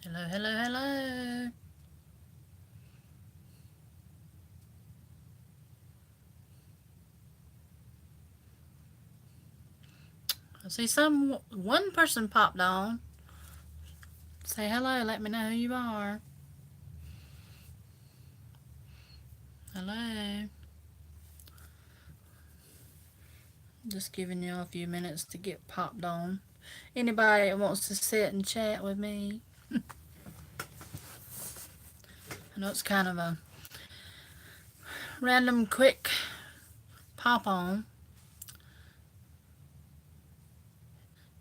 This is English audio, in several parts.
Hello, hello, hello. I see one person popped on. Say hello, let me know who you are. Hello. Just giving you a few minutes to get popped on. Anybody that wants to sit and chat with me? I know it's kind of a random, quick pop on.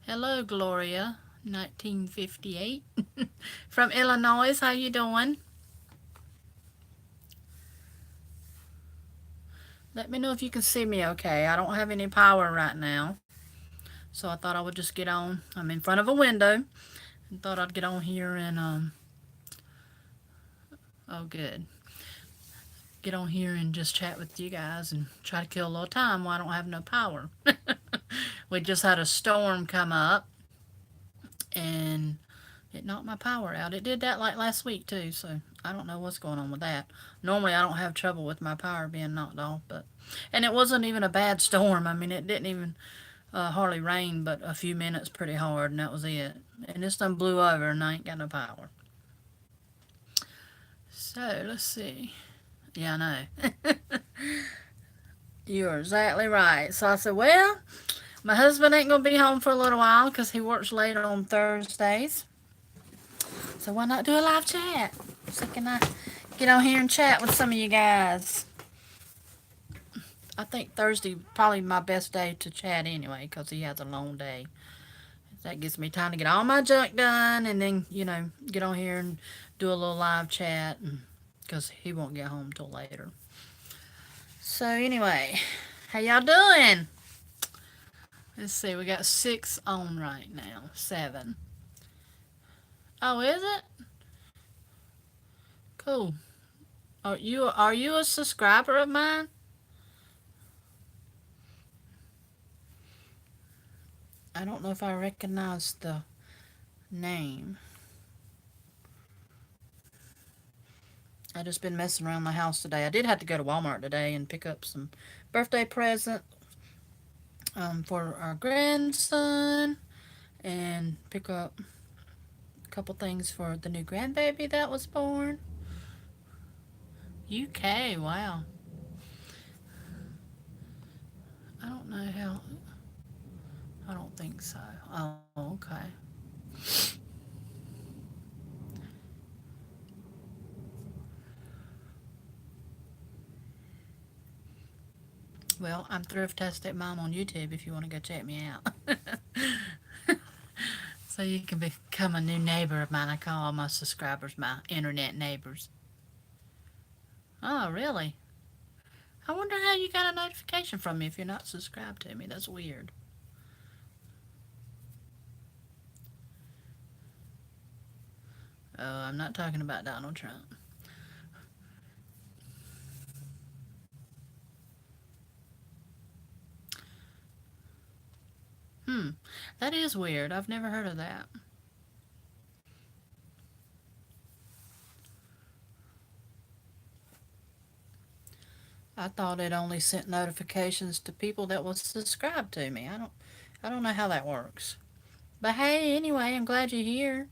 Hello, Gloria, 1958, from Illinois. How you doing? Let me know if you can see me okay. I don't have any power right now, so I thought I would just get on. I'm in front of a window and thought I'd get on here and oh good, get on here and just chat with you guys and try to kill a little time while I don't have no power. We just had a storm come up and it knocked my power out. It did that like last week too, so I don't know what's going on with that. Normally I don't have trouble with my power being knocked off, but and it wasn't even a bad storm. I mean, it didn't even hardly rain, but a few minutes pretty hard, and that was it. And this done blew over, and I ain't got no power. So let's see. Yeah, I know. You're exactly right. So I said, well, my husband ain't gonna be home for a little while because he works late on Thursdays. So why not do a live chat? So can I get on here and chat with some of you guys? I think Thursday probably my best day to chat anyway because he has a long day. That gives me time to get all my junk done and then, get on here and do a little live chat because he won't get home till later. So anyway, how y'all doing? Let's see, we got 6 on right now. 7. Oh, is it? Cool. Are you a subscriber of mine? I don't know if I recognize the name. I just been messing around the house today. I did have to go to Walmart today and pick up some birthday present for our grandson and pick up a couple things for the new grandbaby that was born. UK, wow. I don't know how. I don't think so. Oh, okay. Well, I'm Thrift Tastic Mom on YouTube if you want to go check me out. So you can become a new neighbor of mine. I call all my subscribers my internet neighbors. Oh, really? I wonder how you got a notification from me if you're not subscribed to me. That's weird. Oh, I'm not talking about Donald Trump. Hmm, that is weird. I've never heard of that. I thought it only sent notifications to people that was subscribed to me. I don't know how that works. But hey, anyway, I'm glad you're here.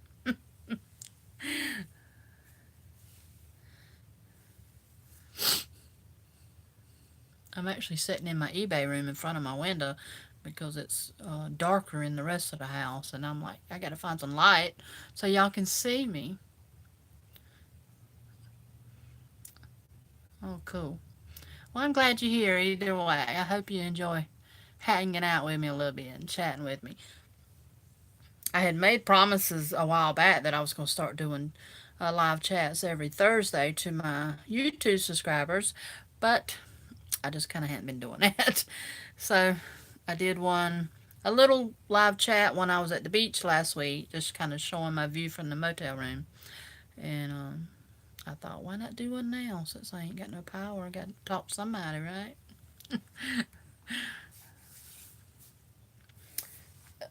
I'm actually sitting in my eBay room in front of my window because it's darker in the rest of the house, and I'm like, I gotta find some light so y'all can see me. Oh, cool. Well, I'm glad you're here either way. I hope you enjoy hanging out with me a little bit and chatting with me. I had made promises a while back that I was going to start doing live chats every Thursday to my YouTube subscribers, but I just kind of hadn't been doing that. So I did a little live chat when I was at the beach last week, just kind of showing my view from the motel room. And I thought, why not do one now since I ain't got no power? I got to talk to somebody, right?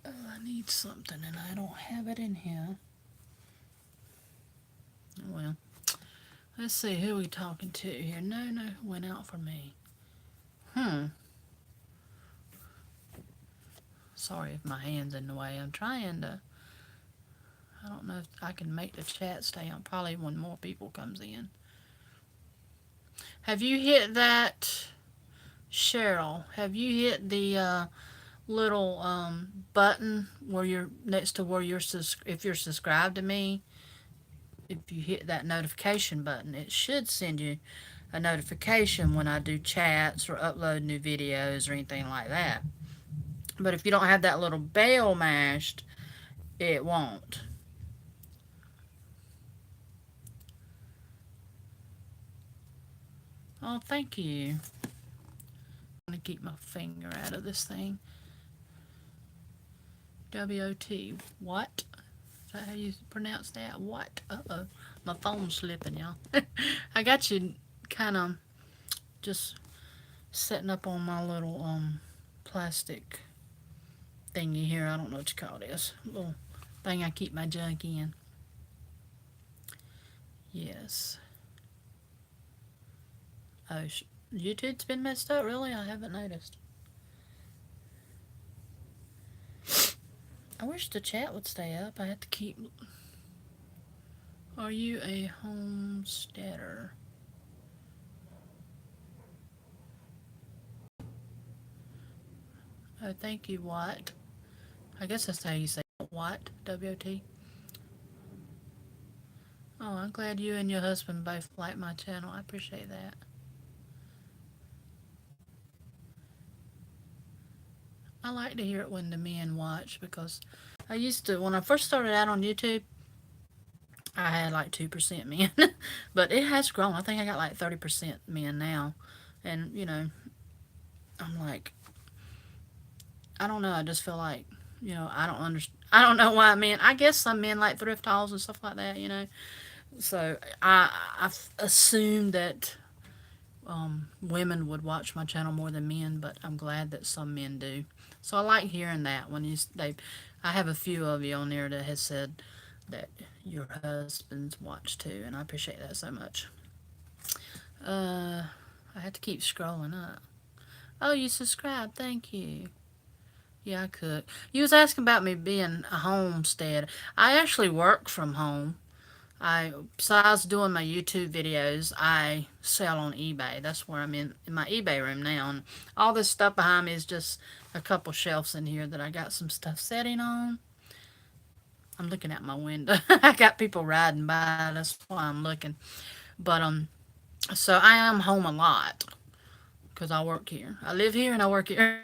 Oh, I need something and I don't have it in here. Let's see, who we talking to here? No, went out for me. Sorry if my hand's in the way. I'm trying to... I don't know if I can make the chat stay on. Probably when more people comes in. Have you hit that, Cheryl? Have you hit the little button where you're next to where you're if you're subscribed to me? If you hit that notification button, it should send you a notification when I do chats or upload new videos or anything like that. But if you don't have that little bell mashed, it won't. Oh, thank you. I'm going to keep my finger out of this thing. W-O-T. What? Is that how you pronounce that? What? Uh-oh. My phone's slipping, y'all. I got you kind of just setting up on my little plastic thingy here. I don't know what you call this. Little thing I keep my junk in. Yes. Oh, YouTube's been messed up? Really? I haven't noticed. I wish the chat would stay up. I have to keep... Are you a homesteader? Oh, thank you, Watt. I guess that's how you say it. Watt, W-O-T. Oh, I'm glad you and your husband both like my channel. I appreciate that. I like to hear it when the men watch, because I used to, when I first started out on YouTube, I had like 2% men. But it has grown. I think I got like 30% men now. And, you know, I'm like, I don't know. I just feel like, you know, I don't know why men, I guess some men like thrift hauls and stuff like that, you know. So I assumed that women would watch my channel more than men, but I'm glad that some men do. So I like hearing that when I have a few of you on there that has said that your husbands watch too, and I appreciate that so much. I have to keep scrolling up. Oh, you subscribed. Thank you. Yeah, I cook. You was asking about me being a homestead. I actually work from home. Besides doing my YouTube videos, I sell on eBay. That's where I'm in my eBay room now. And all this stuff behind me is just a couple shelves in here that I got some stuff setting on. I'm looking out my window. I got people riding by. That's why I'm looking. But, so I am home a lot because I work here. I live here and I work here.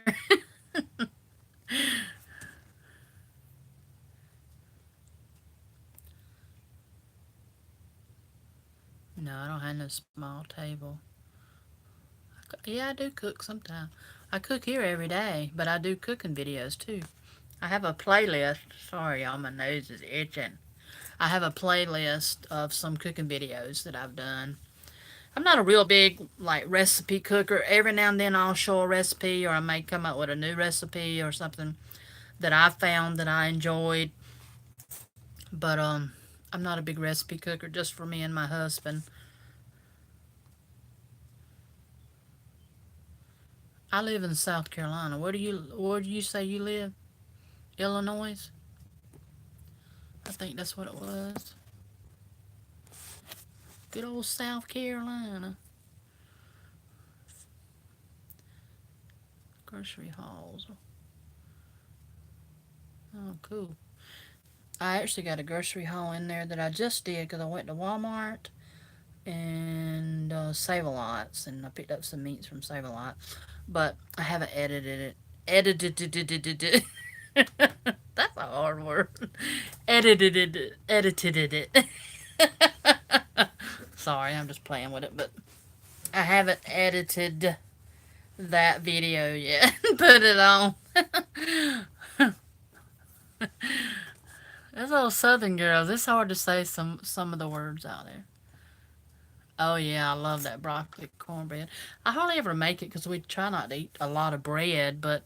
No, I don't have no small table. Yeah, I do cook sometimes. I cook here every day, but I do cooking videos too. I have a playlist. Sorry, y'all, my nose is itching. I have a playlist of some cooking videos that I've done. I'm not a real big, like, recipe cooker. Every now and then I'll show a recipe, or I may come up with a new recipe or something that I found that I enjoyed. But, I'm not a big recipe cooker, just for me and my husband. I live in South Carolina. Where do you say you live? Illinois? I think that's what it was. Good old South Carolina. Grocery hauls. Oh, cool. I actually got a grocery haul in there that I just did because I went to Walmart and Save-A-Lots, and I picked up some meats from Save-A-Lot. But I haven't edited it. Edited it. That's a hard word. Edited it. Sorry, I'm just playing with it, but I haven't edited that video yet. Put it on. Those little southern girls, it's hard to say some of the words out there. Oh yeah, I love that broccoli cornbread. I hardly ever make it because we try not to eat a lot of bread, but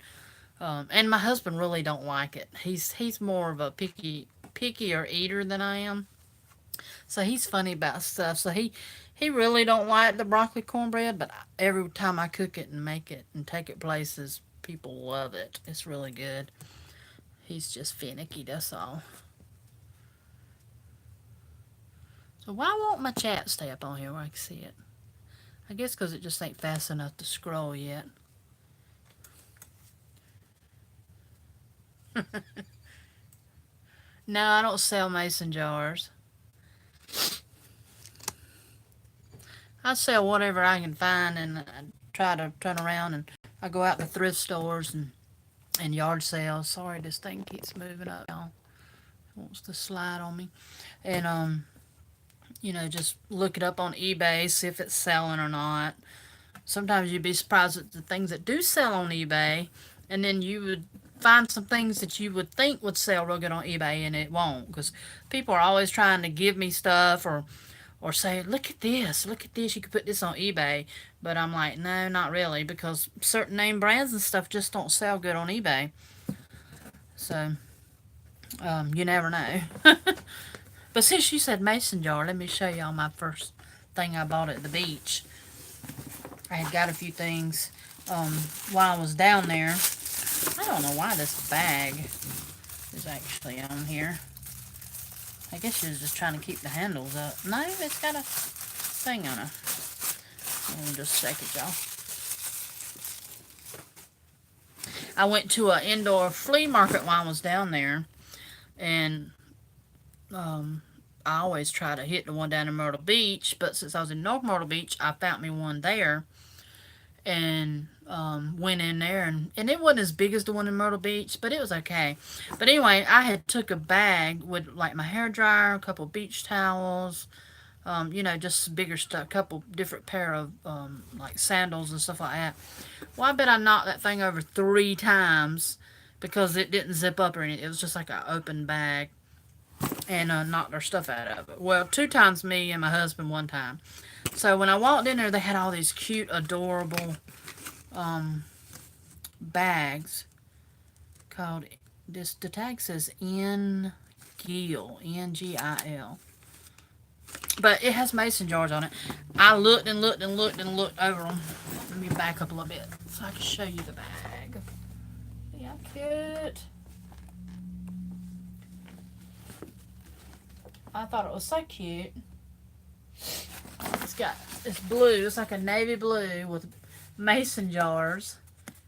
and my husband really don't like it. He's more of a pickier eater than I am. So he's funny about stuff. So He really don't like the broccoli cornbread, but every time I cook it and make it and take it places, people love it. It's really good. He's just finicky, that's all. So why won't my chat stay up on here where I can see it? I guess because it just ain't fast enough to scroll yet. No, I don't sell mason jars. I sell whatever I can find, and I try to turn around, and I go out to thrift stores and yard sales. Sorry, this thing keeps moving up. Y'all. It wants to slide on me. And just look it up on eBay, see if it's selling or not. Sometimes you'd be surprised at the things that do sell on eBay, and then you would find some things that you would think would sell real good on eBay, and it won't, because people are always trying to give me stuff or say, look at this, you could put this on eBay. But I'm like, no, not really, because certain name brands and stuff just don't sell good on eBay. So, you never know. But since you said mason jar, let me show y'all my first thing I bought at the beach. I had got a few things while I was down there. I don't know why this bag is actually on here. I guess she was just trying to keep the handles up. No, it's got a thing on it. Hold on just a second, y'all. I went to an indoor flea market while I was down there, and I always try to hit the one down in Myrtle Beach, but since I was in North Myrtle Beach, I found me one there, and went in there, and it wasn't as big as the one in Myrtle Beach, but it was okay. But anyway, I had took a bag with like my hair dryer, a couple beach towels, just bigger stuff, a couple different pair of like sandals and stuff like that. Well, I bet I knocked that thing over 3 times because it didn't zip up or anything. It was just like an open bag, and knocked our stuff out of it. Well, 2 times me and my husband one time. So when I walked in there, they had all these cute, adorable bags called, the tag says Ngil, Ngil. But it has mason jars on it. I looked and looked and looked and looked over them. Let me back up a little bit so I can show you the bag. See how cute. I thought it was so cute. It's blue. It's like a navy blue with mason jars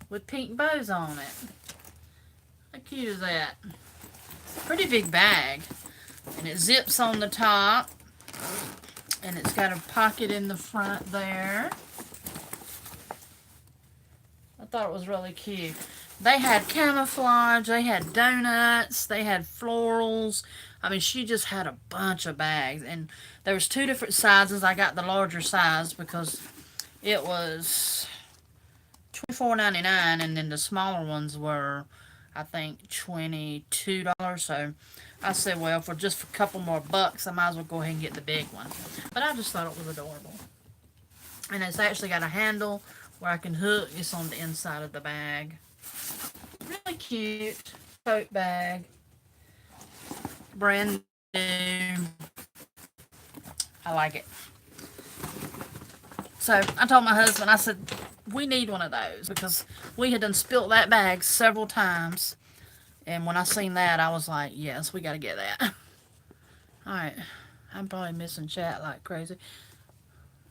with pink bows on it. How cute is that? Pretty big bag. And it zips on the top. And it's got a pocket in the front there. I thought it was really cute. They had camouflage, they had donuts, they had florals. I mean, she just had a bunch of bags. And there was 2 different sizes. I got the larger size because it was $24.99, and then the smaller ones were, I think, $22. So I said, well, for just a couple more bucks, I might as well go ahead and get the big one. But I just thought it was adorable. And it's actually got a handle where I can hook. It's on the inside of the bag. Really cute tote bag. Brand new. I like it. So I told my husband, I said, we need one of those because we had done spilt that bag several times. And when I seen that, I was like, yes, we got to get that. Alright. I'm probably missing chat like crazy.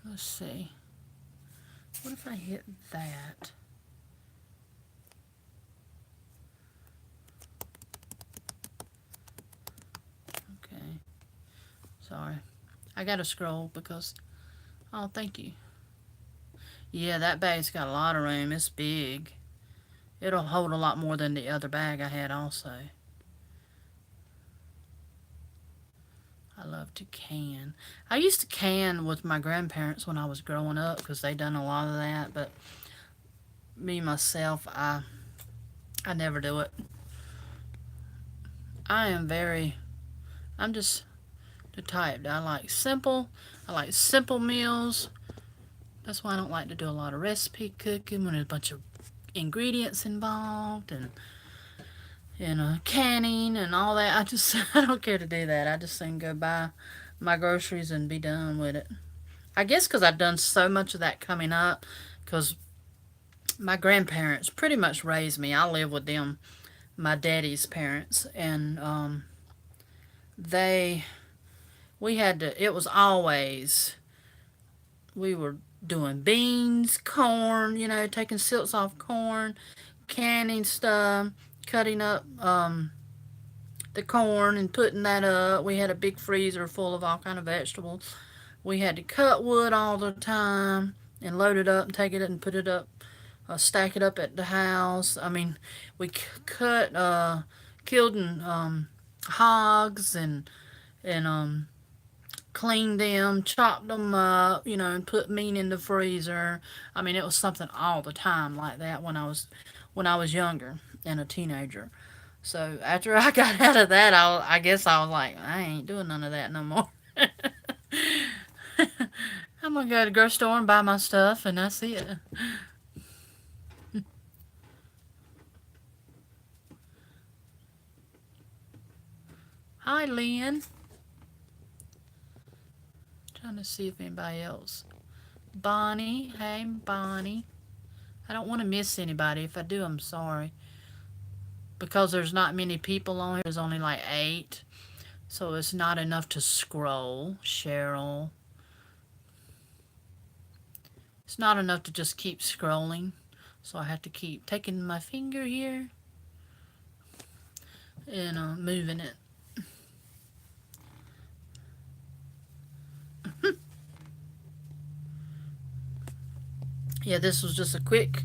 Let's see. What if I hit that? Okay. Sorry. I got to scroll because... Oh, thank you. Yeah, that bag's got a lot of room. It's big. It'll hold a lot more than the other bag I had also. I love to can. I used to can with my grandparents when I was growing up because they done a lot of that, but me myself, I never do it. I'm just the type that I like simple meals. That's why I don't like to do a lot of recipe cooking when there's a bunch of ingredients involved and canning and all that. I don't care to do that. I just can go buy my groceries and be done with it. I guess because I've done so much of that coming up, because my grandparents pretty much raised me. I live with them, my daddy's parents, and they we had to. It was always we were doing beans, corn, taking silks off corn, canning stuff, cutting up the corn and putting that up. We had a big freezer full of all kind of vegetables. We had to cut wood all the time and load it up and take it and put it up, stack it up at the house. I mean, we cut, killed and hogs and cleaned them, chopped them up, and put meat in the freezer. I mean, it was something all the time like that when I was younger and a teenager. So after I got out of that, I guess I was like, I ain't doing none of that no more. I'm gonna go to the grocery store and buy my stuff, and that's it. Hi, Lynn. Trying to see if anybody else. Bonnie. Hey, Bonnie. I don't want to miss anybody. If I do, I'm sorry. Because there's not many people on here. There's only like 8. So it's not enough to scroll. Cheryl. It's not enough to just keep scrolling. So I have to keep taking my finger here and moving it. Yeah, this was just a quick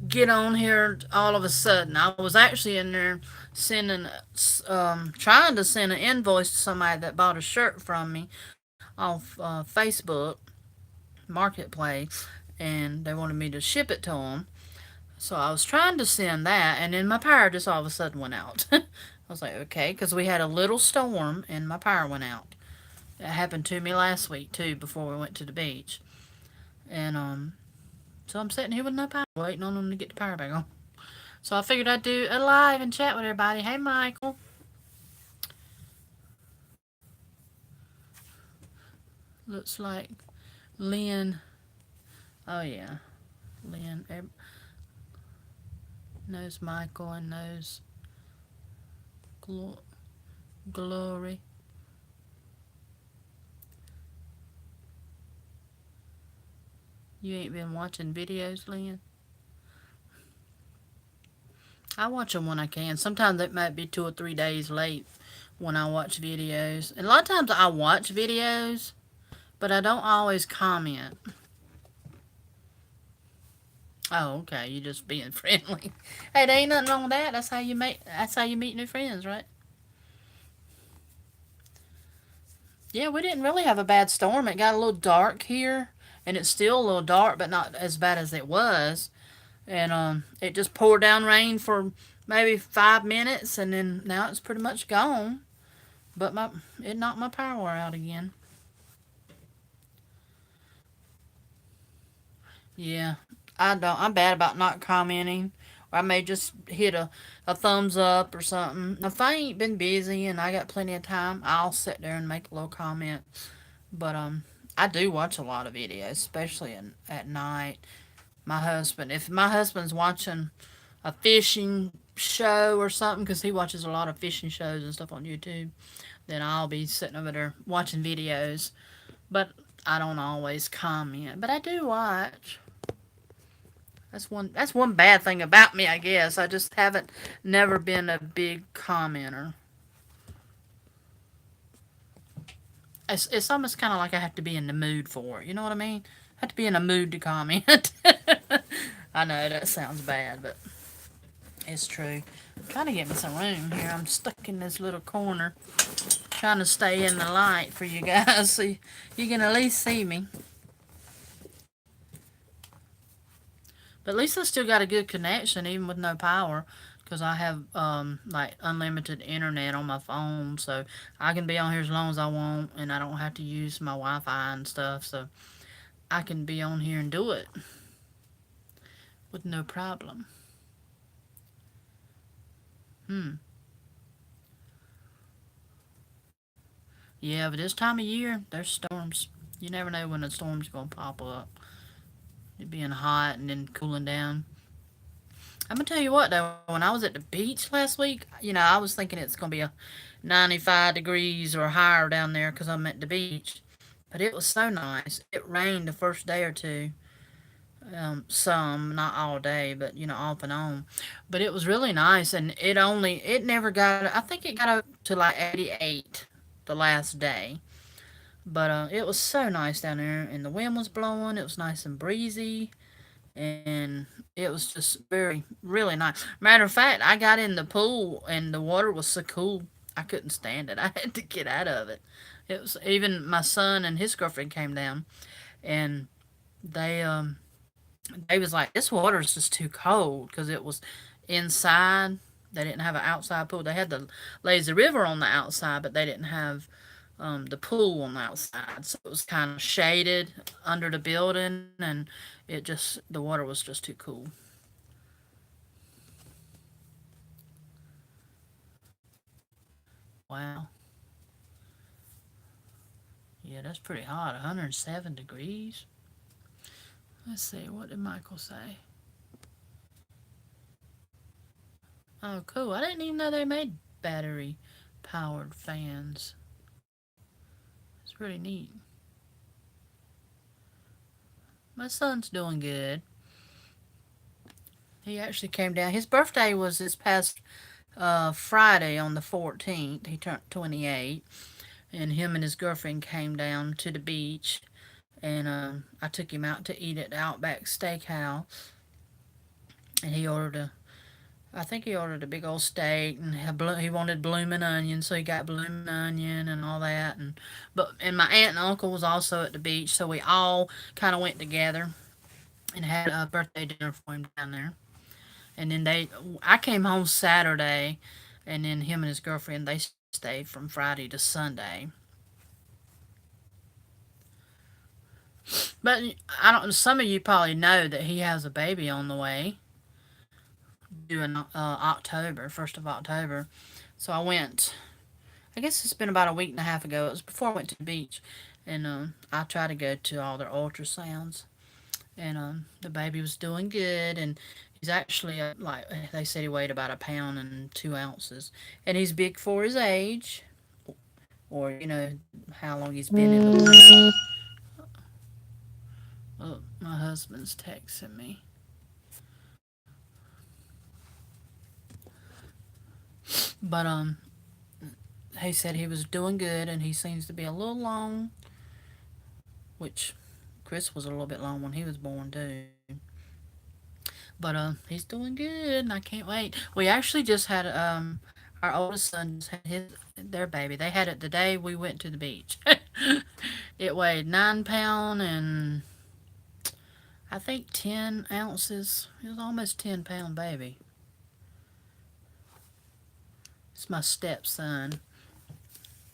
get on here all of a sudden. I was actually in there sending, trying to send an invoice to somebody that bought a shirt from me off Facebook Marketplace, and they wanted me to ship it to them. So I was trying to send that, and then my power just all of a sudden went out. I was like, okay, because we had a little storm and my power went out. It happened to me last week too, before we went to the beach, and so I'm sitting here with no power, waiting on them to get the power back on. So I figured I'd do a live and chat with everybody. Hey, Michael. Looks like Lynn. Oh, yeah. Lynn knows Michael and knows Glory. You ain't been watching videos, Lynn? I watch them when I can. Sometimes it might be 2 or 3 days late when I watch videos. And a lot of times I watch videos, but I don't always comment. Oh, okay. You just being friendly. Hey, there ain't nothing wrong with that. That's how you make. That's how you meet new friends, right? Yeah, we didn't really have a bad storm. It got a little dark here, and it's still a little dark, but not as bad as it was. And it just poured down rain for maybe 5 minutes, and then now it's pretty much gone. But it knocked my power out again. Yeah, I don't. I'm bad about not commenting. I may just hit a thumbs up or something. If I ain't been busy and I got plenty of time, I'll sit there and make a little comment. But I do watch a lot of videos, especially at night. If my husband's watching a fishing show or something, because he watches a lot of fishing shows and stuff on YouTube, then I'll be sitting over there watching videos. But I don't always comment. But I do watch. That's one bad thing about me, I guess. I just haven't never been a big commenter. It's almost kind of like I have to be in the mood for it. You know what I mean? I have to be in a mood to comment. I know that sounds bad, but it's true. I'm trying to get me some room here. I'm stuck in this little corner, trying to stay in the light for you guys so you can at least see me. But at least I still got a good connection, even with no power, because I have like unlimited internet on my phone, so I can be on here as long as I want, and I don't have to use my Wi-Fi and stuff. So I can be on here and do it with no problem. Hmm. Yeah, but this time of year, there's storms. You never know when a storm's gonna pop up. It being hot and then cooling down. I'm gonna tell you what though, when I was at the beach last week, I was thinking it's gonna be a 95 degrees or higher down there because I'm at the beach. But it was so nice. It rained the first day or two. Some, not all day, but off and on. But it was really nice, and it never got. I think it got up to like 88 the last day. But it was so nice down there, and the wind was blowing. It was nice and breezy, and it was just really nice. Matter of fact, I got in the pool, and the water was so cool, I couldn't stand it. I had to get out of it. It was even my son and his girlfriend came down, and they they was like, this water is just too cold because it was inside. They didn't have an outside pool. They had the lazy river on the outside, but they didn't have the pool on the outside. So it was kind of shaded under the building, and the water was just too cool. Wow. Yeah, that's pretty hot. 107 degrees. Let's see, what did Michael say? Oh, cool. I didn't even know they made battery powered fans. It's pretty neat. My son's doing good. He actually came down. His birthday was this past Friday on the 14th. He turned 28. And him and his girlfriend came down to the beach. And I took him out to eat at the Outback Steakhouse. And I think he ordered a big old steak, and he wanted blooming onion, so he got blooming onion and all that. And my aunt and uncle was also at the beach, so we all kind of went together and had a birthday dinner for him down there. And then I came home Saturday, and then him and his girlfriend they stayed from Friday to Sunday. But I don't. Some of you probably know that he has a baby on the way, due in October, 1st of October. So I went. I guess it's been about a week and a half ago. It was before I went to the beach, and I tried to go to all their ultrasounds, and the baby was doing good, and he's actually like they said he weighed about a pound and 2 ounces, and he's big for his age, or how long he's been in the womb. Oh, my husband's texting me. But he said he was doing good, and he seems to be a little long, which Chris was a little bit long when he was born too. But he's doing good, and I can't wait. We actually just had our oldest son just had their baby. They had it the day we went to the beach. It weighed 9 pound and I think 10 ounces. It was almost 10 pound baby. It's my stepson.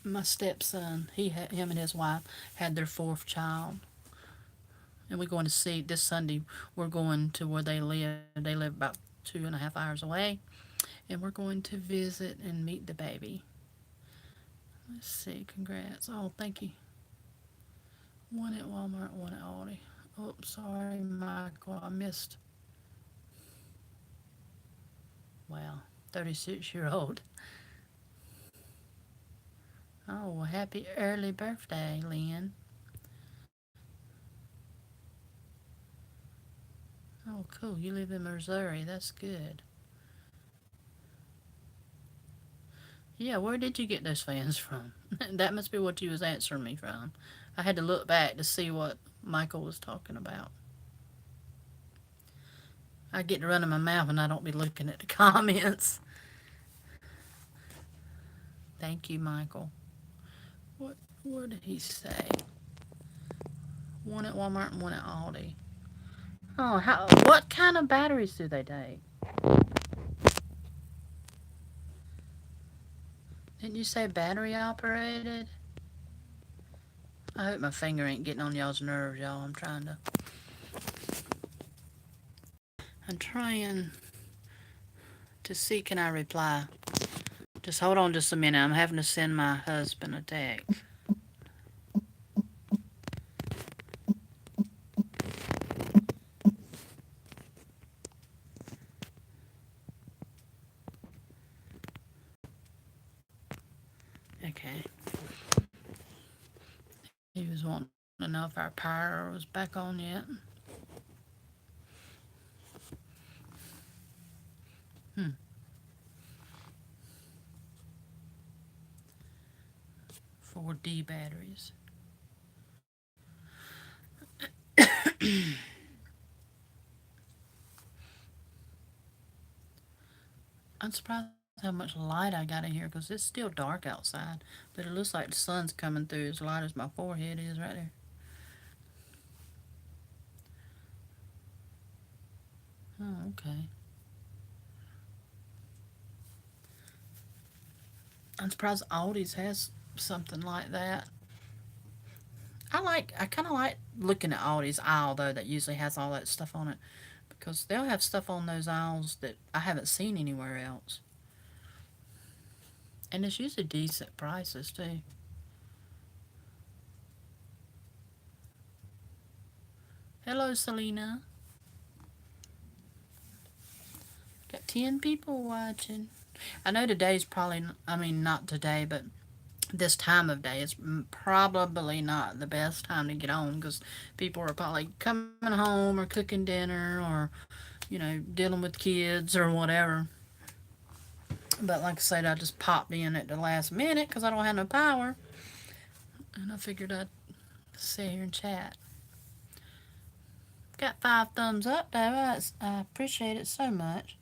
My stepson, him and his wife had their fourth child, and we're going to see this Sunday. We're going to where they live. They live about 2.5 hours away, and we're going to visit and meet the baby. Let's see. Congrats. Oh, thank you. One at Walmart, one at Aldi. Oh, sorry, Michael. I missed. Wow, 36-year-old. Oh, well, happy early birthday, Lynn. Oh, cool. You live in Missouri. That's good. Yeah, where did you get those fans from? That must be what you was answering me from. I had to look back to see what Michael was talking about. I get to running my mouth and I don't be looking at the comments. Thank you, Michael. What did he say? One at Walmart and one at Aldi. Oh, what kind of batteries do they take? Didn't you say battery operated? I hope my finger ain't getting on y'all's nerves, y'all. I'm trying to see can I reply. Just hold on just a minute. I'm having to send my husband a text. Okay. He was wanting to know if our power was back on yet. Hmm. 4D batteries. I'm surprised how much light I got in here because it's still dark outside, but it looks like the sun's coming through as light as my forehead is right there. Oh, okay. I'm surprised Aldi's has something like that. I kind of like looking at Aldi's aisle though that usually has all that stuff on it because they'll have stuff on those aisles that I haven't seen anywhere else. And it's usually decent prices too. Hello, Selena. Got 10 people watching. I know today's probably, I mean, not today, but this time of day is probably not the best time to get on because people are probably coming home or cooking dinner or, dealing with kids or whatever. But like I said, I just popped in at the last minute because I don't have no power. And I figured I'd sit here and chat. Got 5 thumbs up though. I appreciate it so much.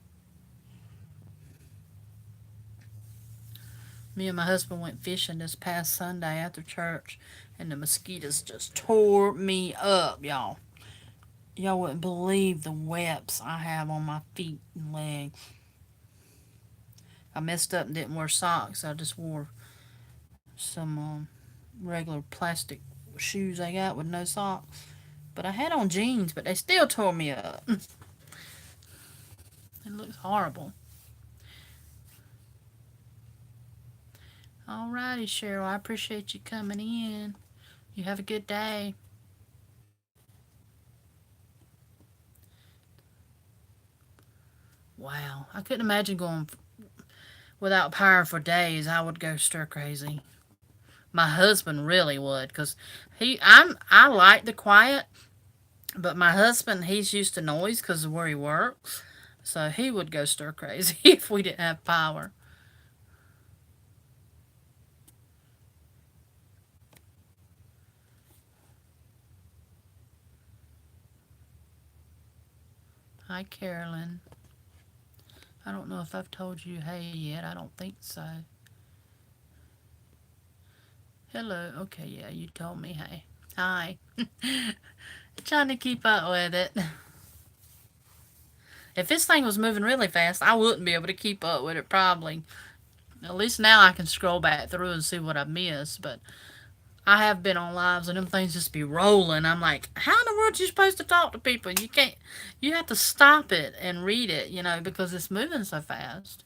Me and my husband went fishing this past Sunday after church, and the mosquitoes just tore me up, y'all. Y'all wouldn't believe the webs I have on my feet and legs. I messed up and didn't wear socks. I just wore some regular plastic shoes I got with no socks. But I had on jeans, but they still tore me up. It looks horrible. Alrighty, Cheryl. I appreciate you coming in. You have a good day. Wow. I couldn't imagine going without power for days. I would go stir crazy. My husband really would, cause I like the quiet, but my husband he's used to noise because of where he works, so he would go stir crazy if we didn't have power. Hi, Carolyn. I don't know if I've told you hey yet. I don't think so. Hello. Okay, yeah, you told me hey. Hi. Trying to keep up with it. If this thing was moving really fast, I wouldn't be able to keep up with it probably. At least now I can scroll back through and see what I missed, but I have been on lives and them things just be rolling. I'm like, how in the world are you supposed to talk to people? You can't, you have to stop it and read it, because it's moving so fast.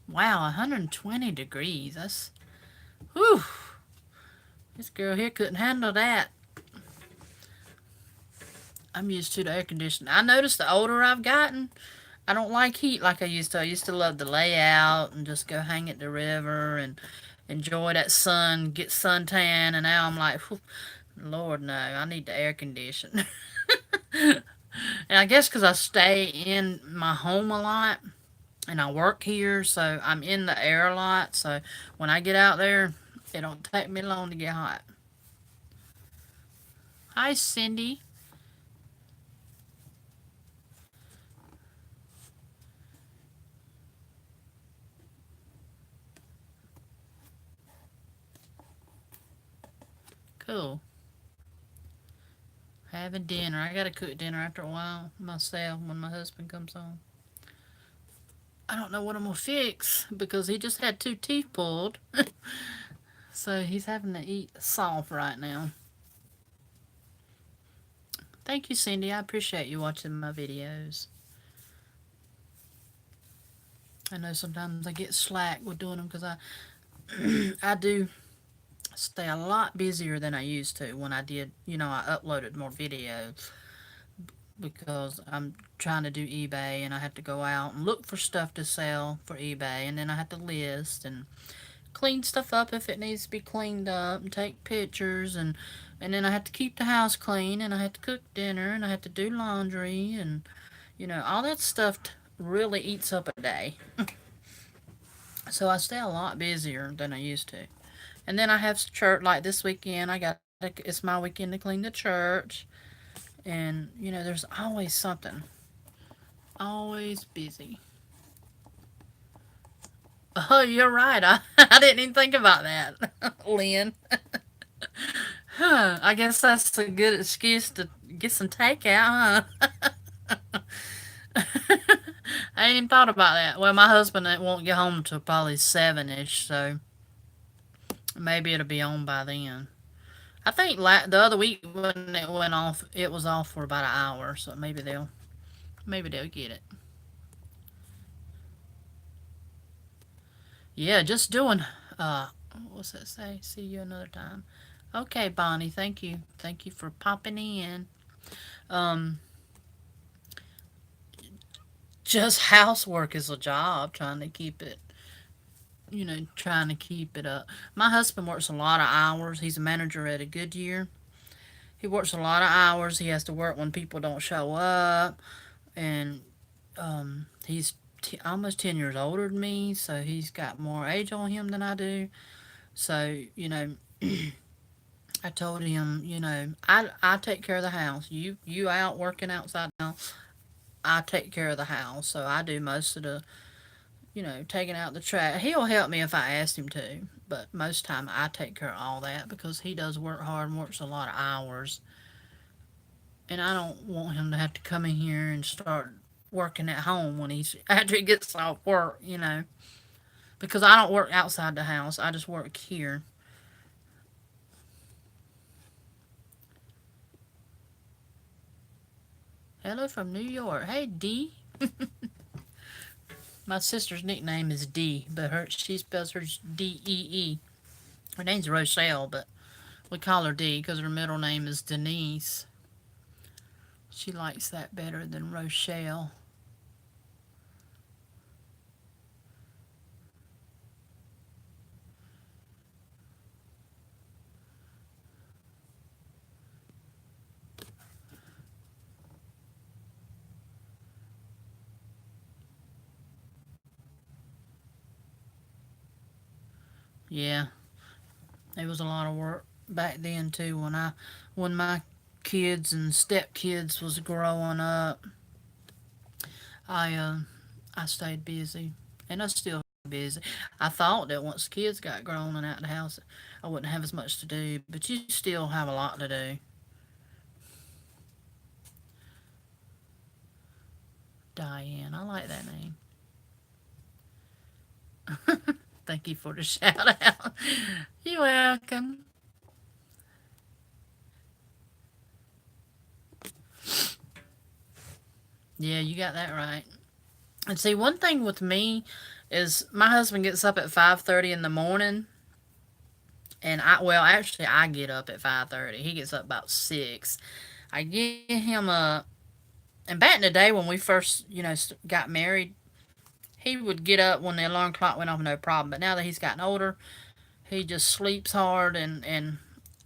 Wow, 120 degrees. Whew. This girl here couldn't handle that. I'm used to the air conditioning. I noticed the older I've gotten, I don't like heat like I used to. I used to love to lay out and just go hang at the river and enjoy that sun, get suntan, and now I'm like, Lord, no, I need the air condition. And I guess because I stay in my home a lot and I work here, so I'm in the air a lot. So when I get out there, it don't take me long to get hot. Hi, Cindy. Cool. Having dinner. I gotta cook dinner after a while myself when my husband comes home. I don't know what I'm gonna fix because he just had 2 teeth pulled. So he's having to eat soft right now. Thank you, Cindy. I appreciate you watching my videos. I know sometimes I get slack with doing them because I do stay a lot busier than I used to when I did, I uploaded more videos because I'm trying to do eBay and I have to go out and look for stuff to sell for eBay and then I have to list and clean stuff up if it needs to be cleaned up and take pictures and then I have to keep the house clean and I have to cook dinner and I have to do laundry and all that stuff really eats up a day. So I stay a lot busier than I used to. And then I have church like this weekend. It's my weekend to clean the church, and there's always something. Always busy. Oh, you're right. I didn't even think about that, Lynn. Huh? I guess that's a good excuse to get some takeout, huh? I ain't even thought about that. Well, my husband won't get home till probably 7ish, so maybe it'll be on by then. I think the other week when it went off, it was off for about an hour, so maybe they'll get it. Yeah, just doing. Uh, what's that say? See you another time. Okay, Bonnie. Thank you for popping in. Um, just housework is a job, trying to keep it up. My husband works a lot of hours. He's a manager at a Goodyear. He works a lot of hours. He has to work when people don't show up, and he's almost 10 years older than me, so he's got more age on him than I do. So, I told him, I take care of the house. You out working outside now. I take care of the house, so I do most of the, taking out the trash. He'll help me if I ask him to, but most time I take care of all that because he does work hard and works a lot of hours, and I don't want him to have to come in here and start working at home when he's after he gets off work. Because I don't work outside the house. I just work here. Hello from New York. Hey, D. My sister's nickname is D, but she spells hers Dee. Her name's Rochelle, but we call her D because her middle name is Denise. She likes that better than Rochelle. Yeah, it was a lot of work back then too when my kids and stepkids was growing up. I uh I stayed busy, and I still busy. I thought that once kids got grown and out of the house, I wouldn't have as much to do, but you still have a lot to do. Diane, I like that name. Thank you for the shout out. You're welcome. Yeah, you got that right. And see, one thing with me is my husband gets up at 5:30 in the morning, and actually I get up at 5:30. He gets up about 6. I get him up, and back in the day when we first, got married, he would get up when the alarm clock went off, no problem. But now that he's gotten older, he just sleeps hard, and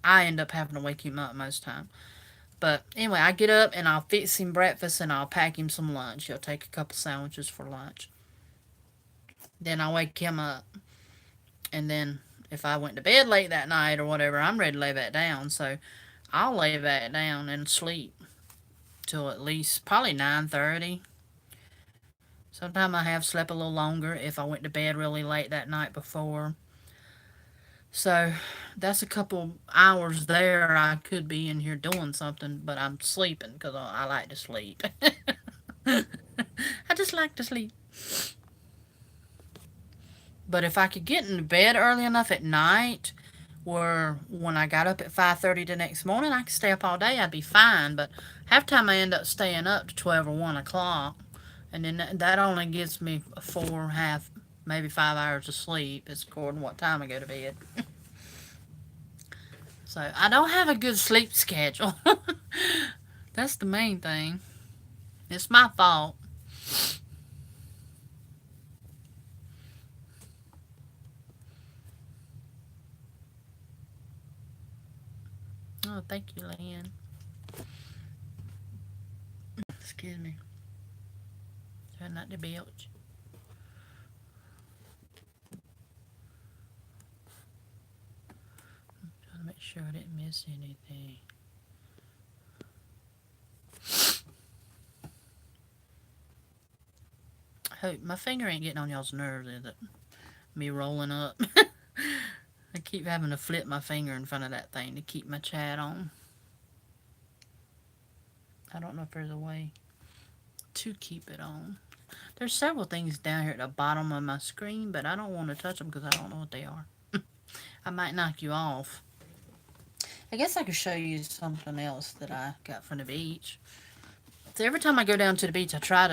I end up having to wake him up most time. But anyway, I get up and I'll fix him breakfast and I'll pack him some lunch. He'll take a couple sandwiches for lunch. Then I wake him up, and then if I went to bed late that night or whatever, I'm ready to lay back down. So I'll lay back down and sleep till at least probably 9:30. Sometimes I have slept a little longer if I went to bed really late that night before. So that's a couple hours there. I could be in here doing something, but I'm sleeping because I like to sleep. I just like to sleep. But if I could get into bed early enough at night, where when I got up at 5:30 the next morning, I could stay up all day, I'd be fine. But half the time I end up staying up to 12 or 1 o'clock, and then that only gives me 4, half, maybe 5 hours of sleep. It's according to what time I go to bed. So I don't have a good sleep schedule. That's the main thing. It's my fault. Oh, thank you, Lynn. Excuse me. Try not to belch. Trying to make sure I didn't miss anything. I hope my finger ain't getting on y'all's nerves, is it? Me rolling up. I keep having to flip my finger in front of that thing to keep my chat on. I don't know if there's a way to keep it on. There's several things down here at the bottom of my screen, but I don't want to touch them because I don't know what they are. I might knock you off. I guess I could show you something else that I got from the beach. So every time I go down to the beach, I try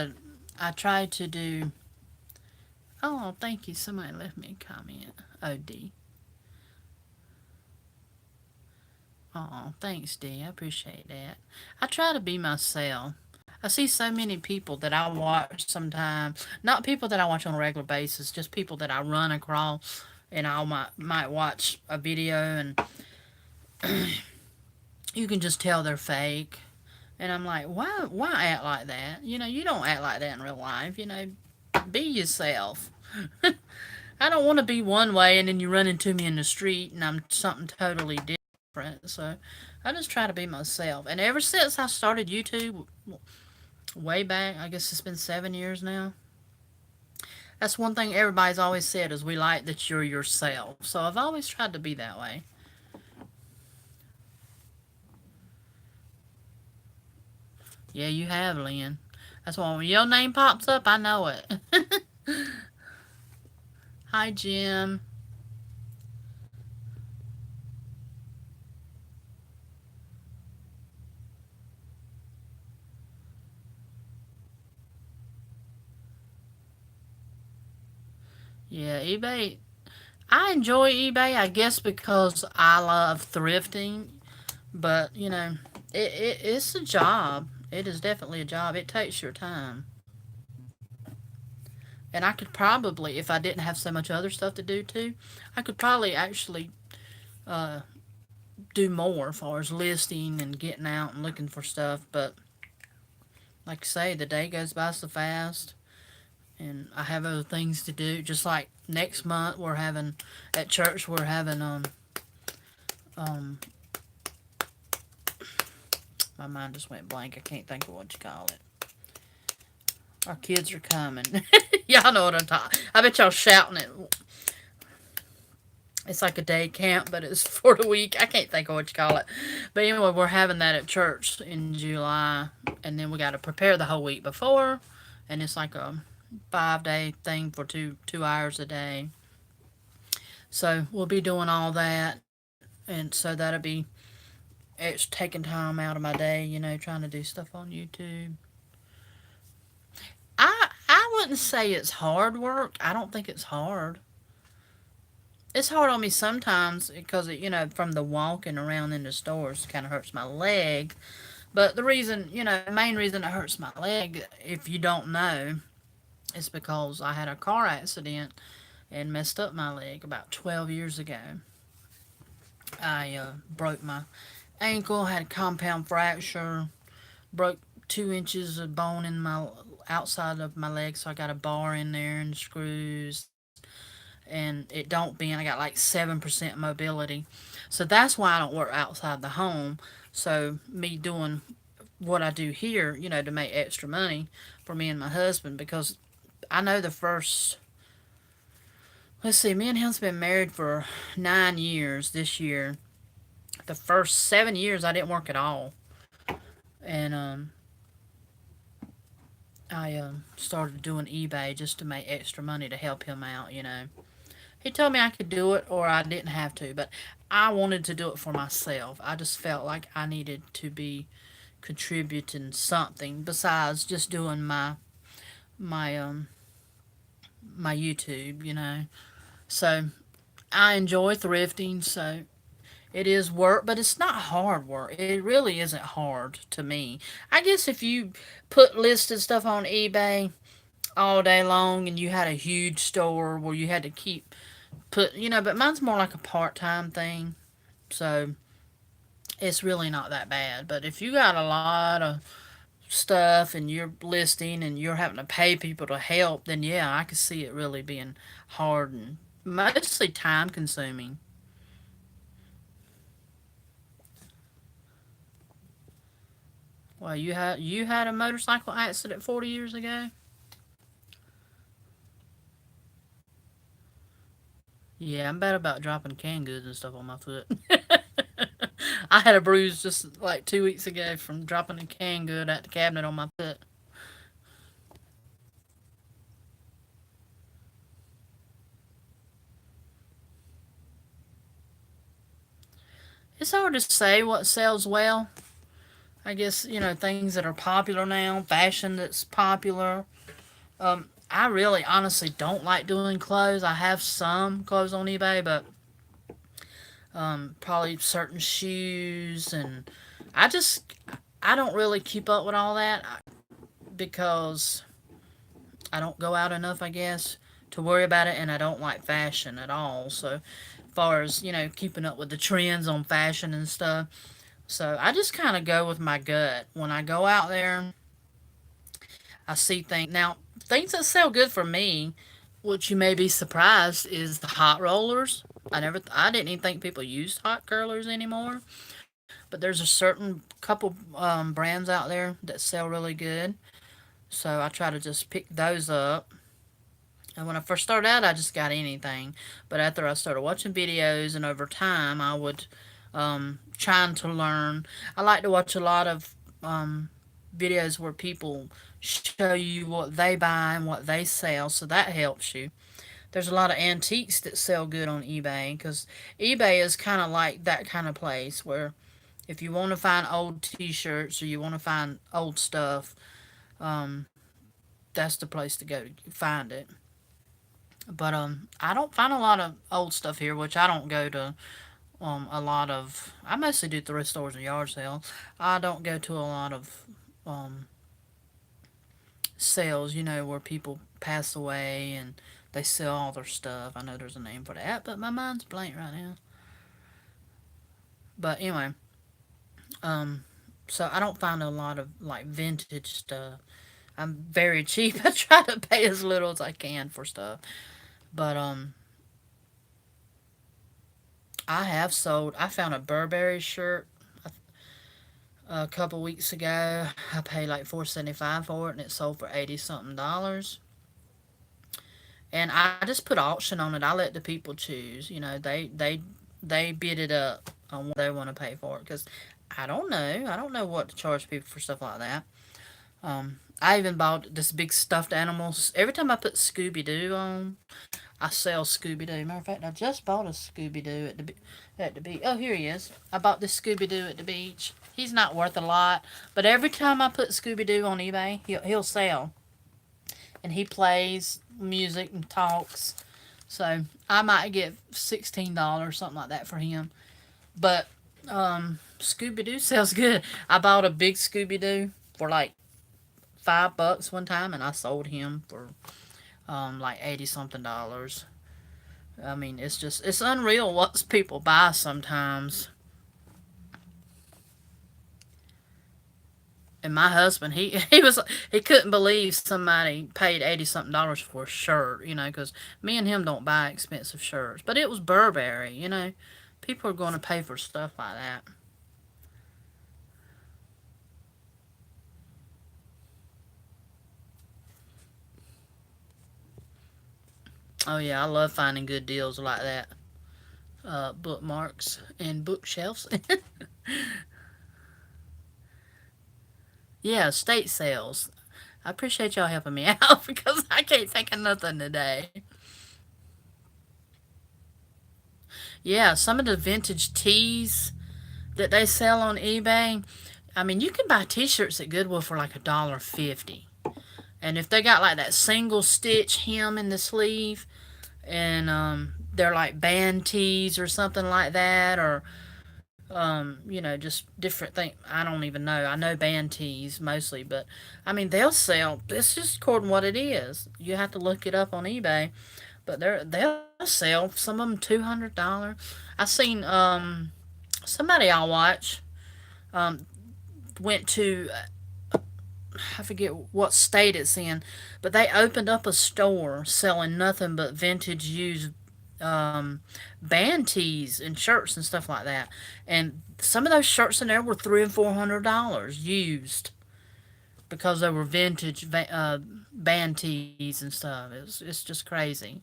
to do. Oh, thank you. Somebody left me a comment. Oh, D. Oh, thanks, D. I appreciate that. I try to be myself. I see so many people that I watch sometimes. Not people that I watch on a regular basis, just people that I run across, and I might watch a video, and you can just tell they're fake. And I'm like, why act like that? You don't act like that in real life. Be yourself. I don't want to be one way and then you run into me in the street and I'm something totally different. So I just try to be myself. And ever since I started YouTube, way back, I guess it's been 7 years now. That's one thing everybody's always said is we like that you're yourself. So I've always tried to be that way. Yeah, you have, Lynn. That's why when your name pops up, I know it. Hi, Jim. Yeah, eBay. I enjoy eBay, I guess, because I love thrifting. But it's a job. It is definitely a job. It takes your time. And I could probably, if I didn't have so much other stuff to do too, I could probably actually uh, do more as far as listing and getting out and looking for stuff. But like I say, the day goes by so fast, and I have other things to do. Just like next month, we're having at church, we're having um my mind just went blank. I can't think of what you call it. Our kids are coming. Y'all know what I'm talking. I bet y'all shouting it. It's like a day camp, but it's for the week. I can't think of what you call it. But anyway, we're having that at church in July, and then we got to prepare the whole week before, and it's like a 5-day thing for 2 hours a day. So we'll be doing all that, and so that'll be it's taking time out of my day, trying to do stuff on YouTube. I wouldn't say it's hard work. I don't think it's hard. It's hard on me sometimes because from the walking around in the stores kind of hurts my leg. But the reason, main reason it hurts my leg, if you don't know, is because I had a car accident and messed up my leg about 12 years ago. I broke my ankle, had a compound fracture, broke 2 inches of bone in my outside of my leg, so I got a bar in there and screws, and it don't bend. I got like 7% mobility, so that's why I don't work outside the home. So me doing what I do here, to make extra money for me and my husband, because I know the first. Let's see, me and him's been married for 9 years this year. The first 7 years I didn't work at all, and I started doing eBay just to make extra money to help him out. He told me I could do it or I didn't have to, but I wanted to do it for myself. I just felt like I needed to be contributing something besides just doing my my YouTube. So I enjoy thrifting, so it is work, but it's not hard work. It really isn't hard to me. I guess if you put listed stuff on eBay all day long and you had a huge store where you had to keep but mine's more like a part-time thing. So it's really not that bad. But if you got a lot of stuff and you're listing and you're having to pay people to help, then yeah, I could see it really being hard and mostly time consuming. Well, you had a motorcycle accident 40 years ago? Yeah, I'm bad about dropping canned goods and stuff on my foot. I had a bruise just like 2 weeks ago from dropping a canned good at the cabinet on my foot. It's hard to say what sells well. I guess, things that are popular now, fashion that's popular. I really honestly don't like doing clothes. I have some clothes on eBay, but probably certain shoes, and I just I don't really keep up with all that because I don't go out enough, I guess, to worry about it, and I don't like fashion at all. So, as far as keeping up with the trends on fashion and stuff, so I just kind of go with my gut. When I go out there, I see things. Now, things that sell good for me, which you may be surprised, is the hot rollers. I didn't even think people used hot curlers anymore. But there's a certain couple brands out there that sell really good. So I try to just pick those up. And when I first started out, I just got anything. But after I started watching videos and over time, I would trying to learn. I like to watch a lot of videos where people show you what they buy and what they sell, so that helps you. There's a lot of antiques that sell good on eBay because eBay is kind of like that kind of place where if you want to find old T-shirts or you want to find old stuff, um, that's the place to go to find it. But I don't find a lot of old stuff here, which I don't go to a lot of. I mostly do thrift stores and yard sales. I don't go to a lot of um, sales, where people pass away and they sell all their stuff. I know there's a name for that, but my mind's blank right now. But anyway, um, so I don't find a lot of like vintage stuff. I'm very cheap. I try to pay as little as I can for stuff. But I have sold. I found a Burberry shirt a couple weeks ago. I paid like $4.75 for it, and it sold for 80 something dollars. And I just put auction on it. I let the people choose. They bid it up on what they want to pay for it because I don't know. I don't know what to charge people for stuff like that. I even bought this big stuffed animals. Every time I put Scooby Doo on, I sell Scooby Doo. Matter of fact, I just bought a Scooby Doo at the beach. Oh, here he is. I bought this Scooby Doo at the beach. He's not worth a lot, but every time I put Scooby Doo on eBay, he'll sell, and he plays music and talks. So I might get $16 something like that for him. But Scooby Doo sells good. I bought a big Scooby Doo for like $5 one time, and I sold him for like 80 something dollars. I mean, it's unreal what people buy sometimes. And my husband, he couldn't believe somebody paid 80 something dollars for a shirt, because me and him don't buy expensive shirts. But it was Burberry, People are going to pay for stuff like that. Oh yeah, I love finding good deals like that. Bookmarks and bookshelves. Yeah, estate sales. I appreciate y'all helping me out because I can't think of nothing today. Yeah, some of the vintage tees that they sell on eBay. I mean, you can buy T-shirts at Goodwill for like $1.50, and if they got like that single stitch hem in the sleeve, and they're like band tees or something like that, or just different things. I don't even know. I know band tees mostly, but I mean they'll sell. It's just according to what it is. You have to look it up on eBay, but they'll sell some of them $200. I seen somebody I watch. um, went to, I forget what state it's in, but they opened up a store selling nothing but vintage used um, band tees and shirts and stuff like that. And some of those shirts in there were $300 and $400 used because they were vintage band tees and stuff. It's just crazy.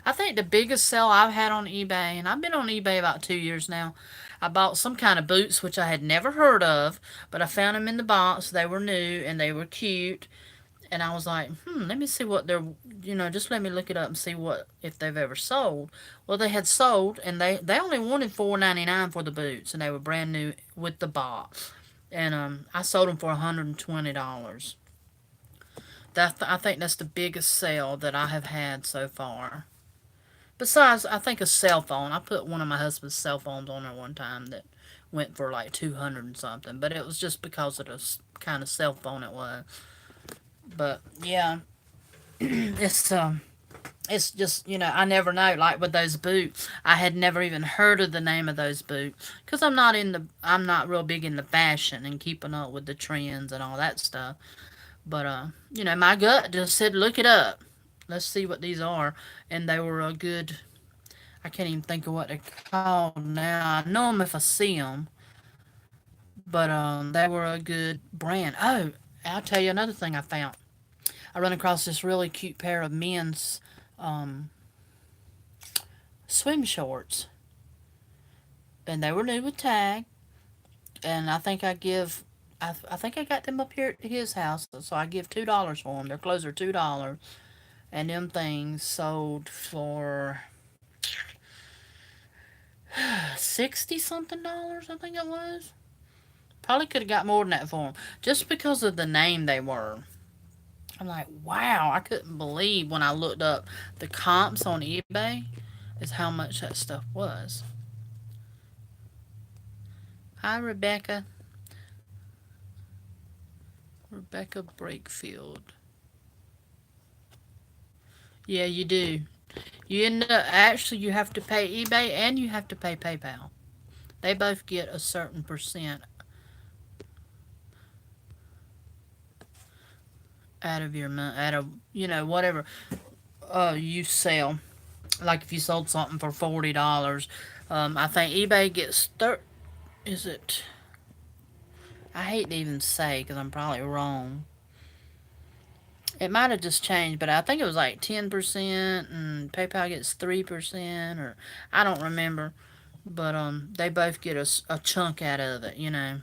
I think the biggest sale I've had on eBay, and I've been on eBay about 2 years now. I bought some kind of boots which I had never heard of, but I found them in the box. They were new and they were cute, and I was like, let me see what they're, just let me look it up and see what if they've ever sold. Well, they had sold, and they only wanted $4.99 for the boots, and they were brand new with the box, and I sold them for $120. I think that's the biggest sale that I have had so far. Besides, I think a cell phone. I put one of my husband's cell phones on there one time that went for like 200 and something, but it was just because of the kind of cell phone it was. But yeah, it's it's just I never know. Like with those boots, I had never even heard of the name of those boots because I'm not real big into fashion and keeping up with the trends and all that stuff. But my gut just said look it up. Let's see what these are, and they were a good. I can't even think of what they're called now. I know them if I see them, but they were a good brand. Oh, I'll tell you another thing I found. I run across this really cute pair of men's um, swim shorts, and they were new with tag. And I think I got them up here at his house, so I give $2 for them. Their clothes are $2, and them things sold for 60 something dollars. I think it was. Probably could have got more than that for them, just because of the name they were. I'm like, wow, I couldn't believe when I looked up the comps on eBay is how much that stuff was. Hi, Rebecca. Rebecca Brakefield. Yeah, you do. You end up actually you have to pay eBay and you have to pay PayPal. They both get a certain percent out of your money, out of whatever you sell. Like if you sold something for $40, I think eBay gets Is it? I hate to even say because I'm probably wrong. It might have just changed, but I think it was like 10%, and PayPal gets 3%, or I don't remember. But they both get a chunk out of it. And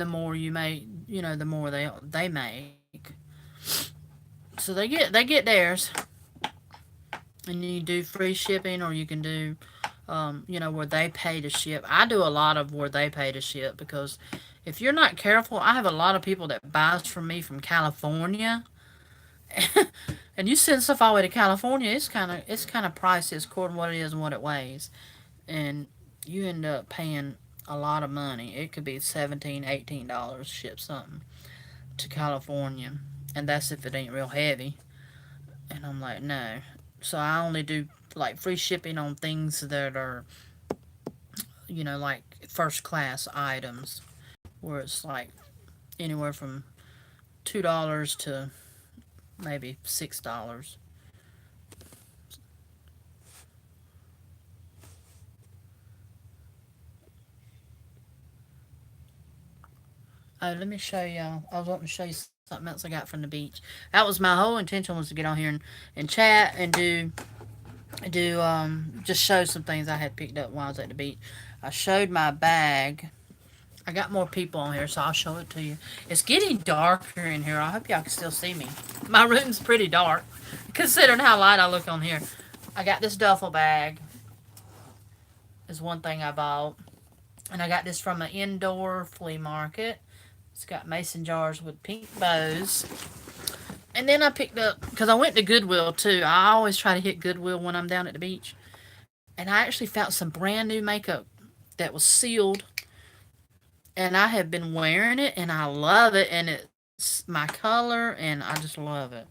the more you make, the more they make. So they get theirs, and you do free shipping, or you can do, where they pay to ship. I do a lot of where they pay to ship because if you're not careful, I have a lot of people that buys from me from California, and you send stuff all the way to California, it's kind of pricey according to what it is and what it weighs, and you end up paying a lot of money. It could be 17, $18 to ship something to California, and that's if it ain't real heavy. And I'm like, no. So I only do like free shipping on things that are, like first class items, where it's like anywhere from $2 to maybe $6. Oh, let me show y'all. I was wanting to show you something else I got from the beach. That was my whole intention, was to get on here and chat and do just show some things I had picked up while I was at the beach. I showed my bag. I got more people on here, so I'll show it to you. It's getting darker in here. I hope y'all can still see me. My room's pretty dark, considering how light I look on here. I got this duffel bag. Is one thing I bought, and I got this from an indoor flea market. It's got mason jars with pink bows. And then I picked up, because I went to Goodwill too. I always try to hit Goodwill when I'm down at the beach. And I actually found some brand new makeup that was sealed. And I have been wearing it and I love it. And it's my color and I just love it.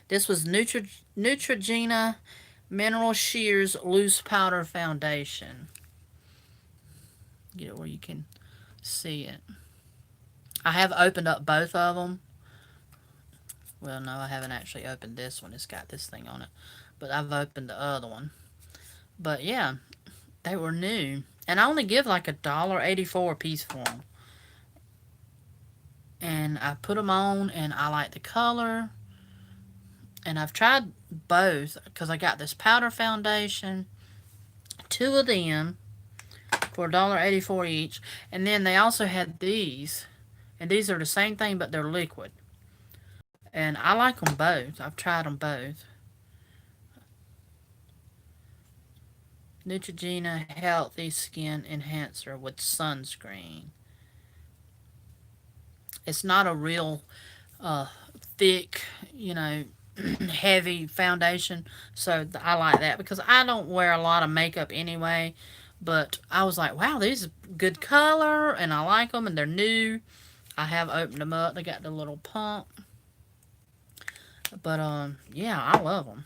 This was Neutrogena Mineral Shears Loose Powder Foundation. Get it where you can see it. I have opened up both of them. Well, no, I haven't actually opened this one. It's got this thing on it. But I've opened the other one. But yeah, they were new. And I only give like $1.84 a piece for them. And I put them on and I like the color. And I've tried both because I got this powder foundation, two of them for $1.84 each. And then they also had these. And these are the same thing, but they're liquid. And I like them both. I've tried them both. Neutrogena Healthy Skin Enhancer with sunscreen. It's not a real thick, heavy foundation. So I like that because I don't wear a lot of makeup anyway. But I was like, wow, these are good color and I like them and they're new. I have opened them up. They got the little pump. But yeah, I love them.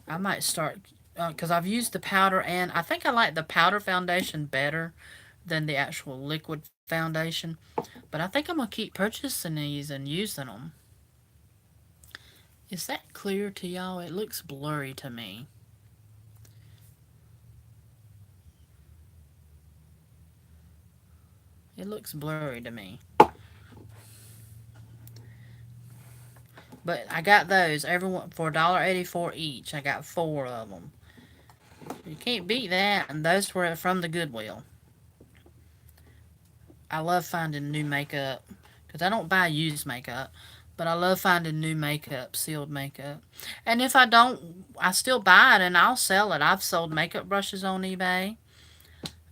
I might start because I've used the powder and I think I like the powder foundation better than the actual liquid foundation. But I think I'm gonna keep purchasing these and using them. Is that clear to y'all? It looks blurry to me. It looks blurry to me. But I got those everyone for $1.84 each. I got 4 of them. You can't beat that. And those were from the Goodwill. I love finding new makeup because I don't buy used makeup, but I love finding new makeup, sealed makeup. And if I don't, I still buy it and I'll sell it. I've sold makeup brushes on eBay,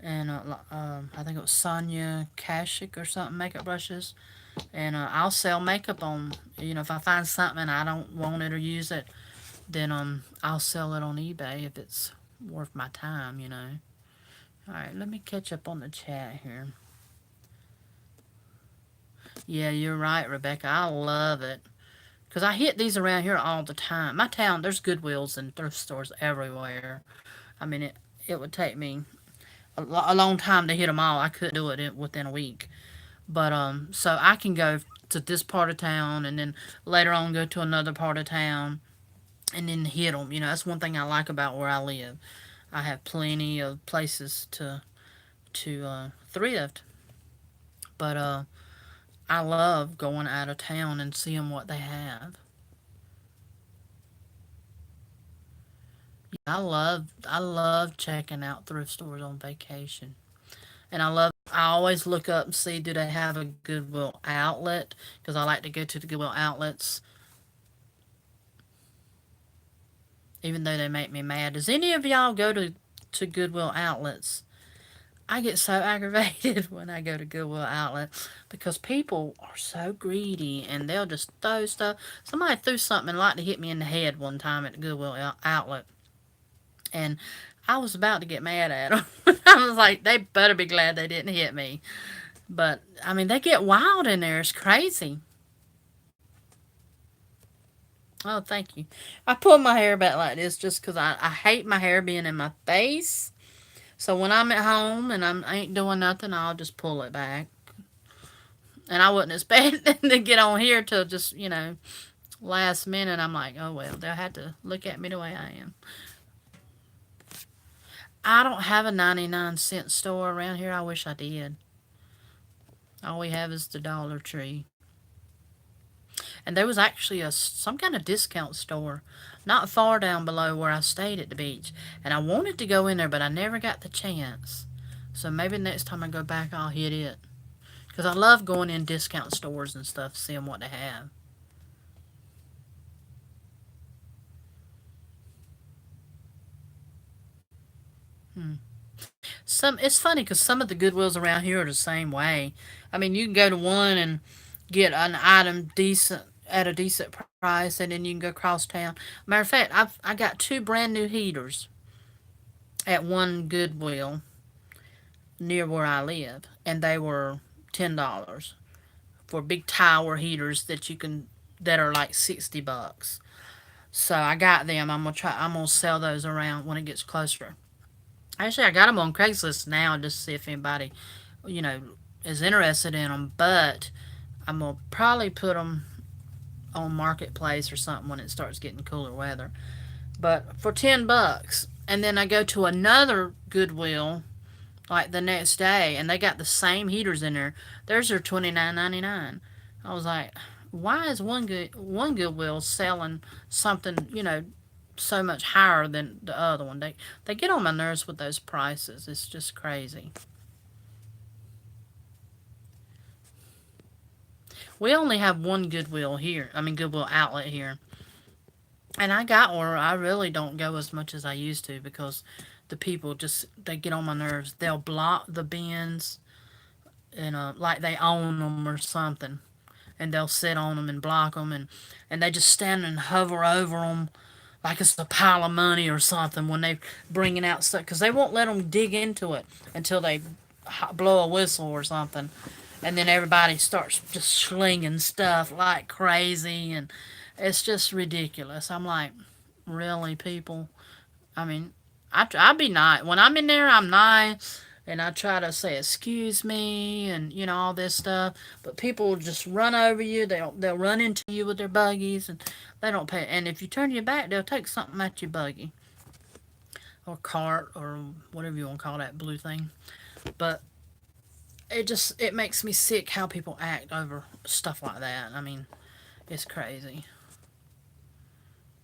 and I think it was Sonia Kashik or something makeup brushes. And I'll sell makeup on. If I find something and I don't want it or use it, then I'll sell it on eBay if it's worth my time. All right, let me catch up on the chat here. Yeah, you're right, Rebecca. I love it. Because I hit these around here all the time. My town, there's Goodwills and thrift stores everywhere. I mean, it would take me a long time to hit them all. I couldn't do it within a week. But, so I can go to this part of town and then later on go to another part of town and then hit them. That's one thing I like about where I live. I have plenty of places to thrift. But, I love going out of town and seeing what they have. I love checking out thrift stores on vacation. And I always look up and see do they have a Goodwill outlet because I like to go to the Goodwill outlets even though they make me mad. Does any of y'all go to Goodwill outlets? I get so aggravated when I go to Goodwill outlet because people are so greedy and they'll just throw stuff. Somebody threw something like to hit me in the head one time at the Goodwill outlet. And I was about to get mad at them. I was like, they better be glad they didn't hit me. But, I mean, they get wild in there. It's crazy. Oh, thank you. I pull my hair back like this just because I hate my hair being in my face. So when I'm at home and I ain't doing nothing, I'll just pull it back. And I wasn't expecting to get on here till just, last minute. I'm like, oh, well, they'll have to look at me the way I am. I don't have a 99-cent store around here. I wish I did. All we have is the Dollar Tree. And there was actually some kind of discount store not far down below where I stayed at the beach. And I wanted to go in there, but I never got the chance. So maybe next time I go back, I'll hit it. Because I love going in discount stores and stuff, seeing what they have. It's funny because some of the Goodwills around here are the same way. I mean, you can go to one and get an item decent at a decent price, and then you can go across town. Matter of fact, I got 2 brand new heaters at one Goodwill near where I live, and they were $10 for big tower heaters that are like $60. So I got them. I'm gonna sell those around when it gets closer. Actually, I got them on Craigslist now just to see if anybody, you know, is interested in them. But I'm gonna probably put them on Marketplace or something when it starts getting cooler weather. But for $10, and then I go to another Goodwill like the next day, and they got the same heaters in there. Theirs are $29.99. I was like, why is one Goodwill selling something so much higher than the other one? They get on my nerves with those prices. It's just crazy. We only have one Goodwill here. I mean Goodwill outlet here. And I got one. I really don't go as much as I used to because the people just they get on my nerves. They'll block the bins and like they own them or something, and they'll sit on them and block them, and they just stand and hover over them like it's a pile of money or something when they bringing out stuff because they won't let them dig into it until they blow a whistle or something, and then everybody starts just slinging stuff like crazy, and it's just ridiculous. I'm like, really, people? I mean, I be nice when I'm in there. I'm nice, and I try to say excuse me and all this stuff. But people will just run over you. They'll run into you with their buggies, and they don't pay. And if you turn your back, they'll take something at your buggy or cart or whatever you want to call that blue thing. But it makes me sick how people act over stuff like that. I mean, it's crazy.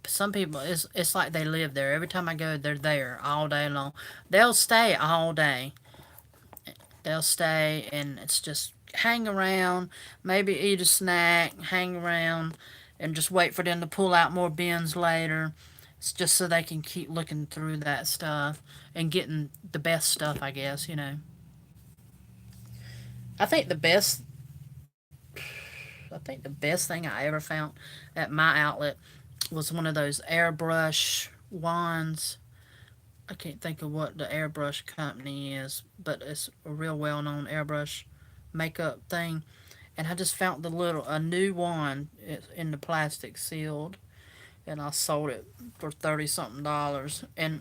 Some people, it's like they live there. Every time I go, they're there all day long. They'll stay all day. They'll stay, and it's just hang around, maybe eat a snack, hang around, and just wait for them to pull out more bins later. It's just so they can keep looking through that stuff and getting the best stuff, I guess. I think the best I think the best thing I ever found at my outlet was one of those airbrush wands. I can't think of what the airbrush company is, but it's a real well known airbrush makeup thing. And I just found a new wand in the plastic sealed, and I sold it for 30 something dollars. And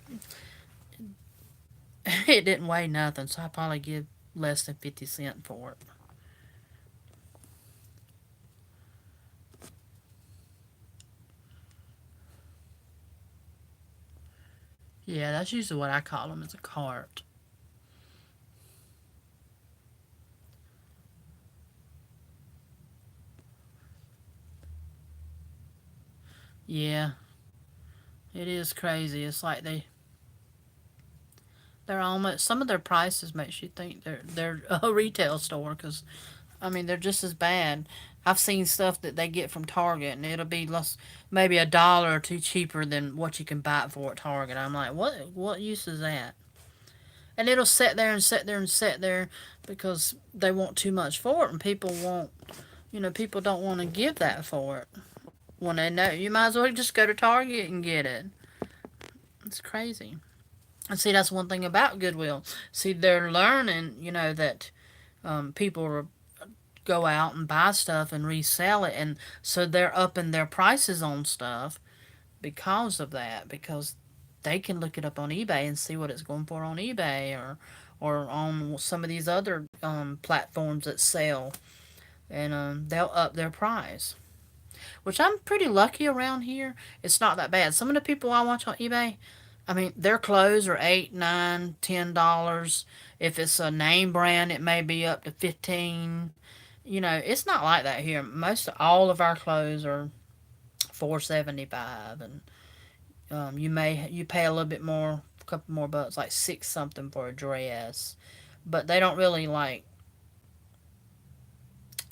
it didn't weigh nothing, so I probably give less than 50 cents for it. Yeah, that's usually what I call them, is a cart. Yeah, it is crazy. It's like they're almost some of their prices makes you think they're a retail store because I mean they're just as bad. I've seen stuff that they get from Target and it'll be less, maybe a dollar or two cheaper than what you can buy it for at Target. I'm like, what use is that? And it'll sit there and sit there and sit there because they want too much for it, and people don't want to give that for it when they know you might as well just go to Target and get it. It's crazy. And see, that's one thing about Goodwill. See, they're learning, that people go out and buy stuff and resell it, and so they're upping their prices on stuff because of that. Because they can look it up on eBay and see what it's going for on eBay or on some of these other platforms that sell, and they'll up their price. Which I'm pretty lucky around here. It's not that bad. Some of the people I watch on eBay, I mean, their clothes are $8, $9, $10. If it's a name brand, it may be up to 15. It's not like that here. All of our clothes are 4.75, and you pay a little bit more, a couple more bucks, like six something for a dress. But they don't really like.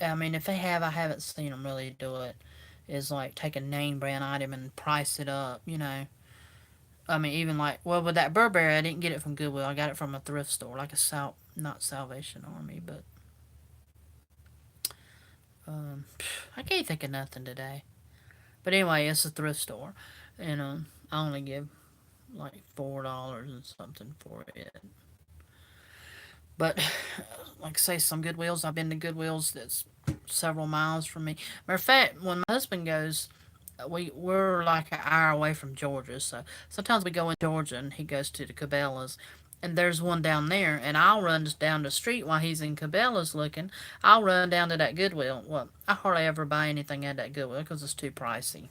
I mean, if they have, I haven't seen them really do it. Is like take a name brand item and price it up. I mean, even like, well, with that Burberry, I didn't get it from Goodwill. I got it from a thrift store, like not Salvation Army, but I can't think of nothing today. But anyway, it's a thrift store, and I only give like $4 and something for it. But like I say, some Goodwills, I've been to Goodwills that's several miles from me. Matter of fact, when my husband goes, we're like an hour away from Georgia, so sometimes we go in Georgia and he goes to the Cabela's, and there's one down there, and I'll run just down the street while he's in Cabela's looking. I'll run down to that Goodwill. Well, I hardly ever buy anything at that Goodwill because it's too pricey.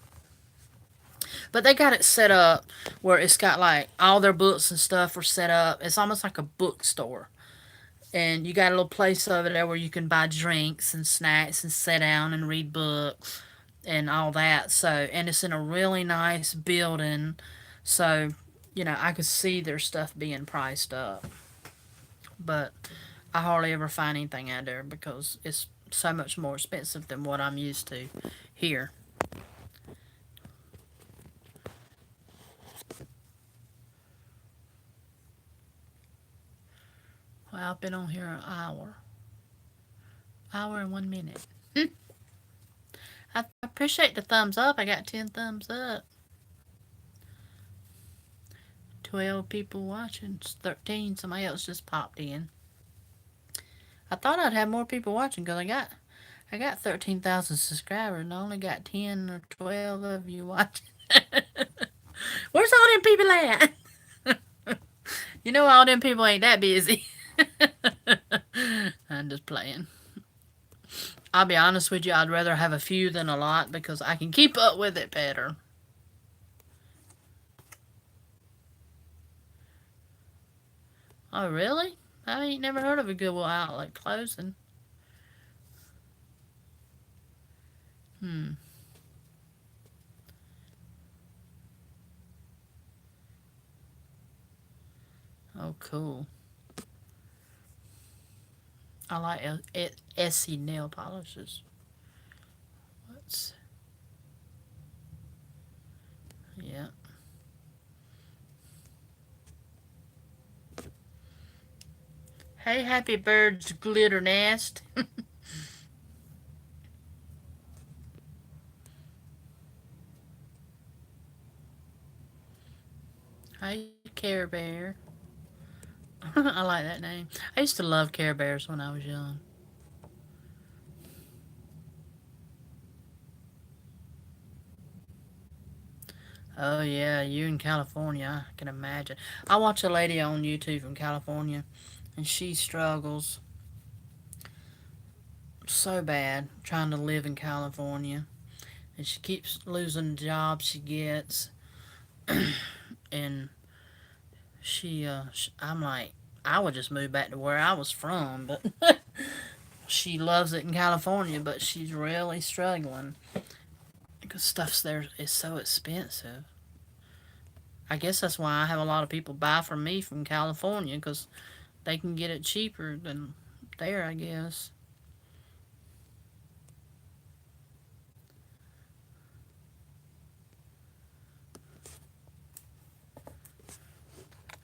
But they got it set up where it's got like all their books and stuff are set up. It's almost like a bookstore. And you got a little place over there where you can buy drinks and snacks and sit down and read books and all that. So, and it's in a really nice building. So, I could see their stuff being priced up. But I hardly ever find anything out there because it's so much more expensive than what I'm used to here. Well, I've been on here an hour and 1 minute. I appreciate the thumbs up. I got 10 thumbs up. 12 people watching. It's 13. Somebody else just popped in. I thought I'd have more people watching because I got 13,000 subscribers and I only got 10 or 12 of you watching. Where's all them people at? All them people ain't that busy. I'm just playing. I'll be honest with you, I'd rather have a few than a lot because I can keep up with it better. Oh, really? I ain't never heard of a Goodwill outlet closing. Hmm. Oh, cool. I like Essie nail polishes. What's yeah. Hey, Happy Birds Glitter Nest. Hey, Care Bear. I like that name. I used to love Care Bears when I was young. Oh yeah, you in California, I can imagine. I watch a lady on YouTube from California, and she struggles so bad trying to live in California, and she keeps losing the jobs she gets, and I'm like, I would just move back to where I was from, but she loves it in California, but she's really struggling because stuff there is so expensive. I guess that's why I have a lot of people buy from me from California because they can get it cheaper than there, I guess.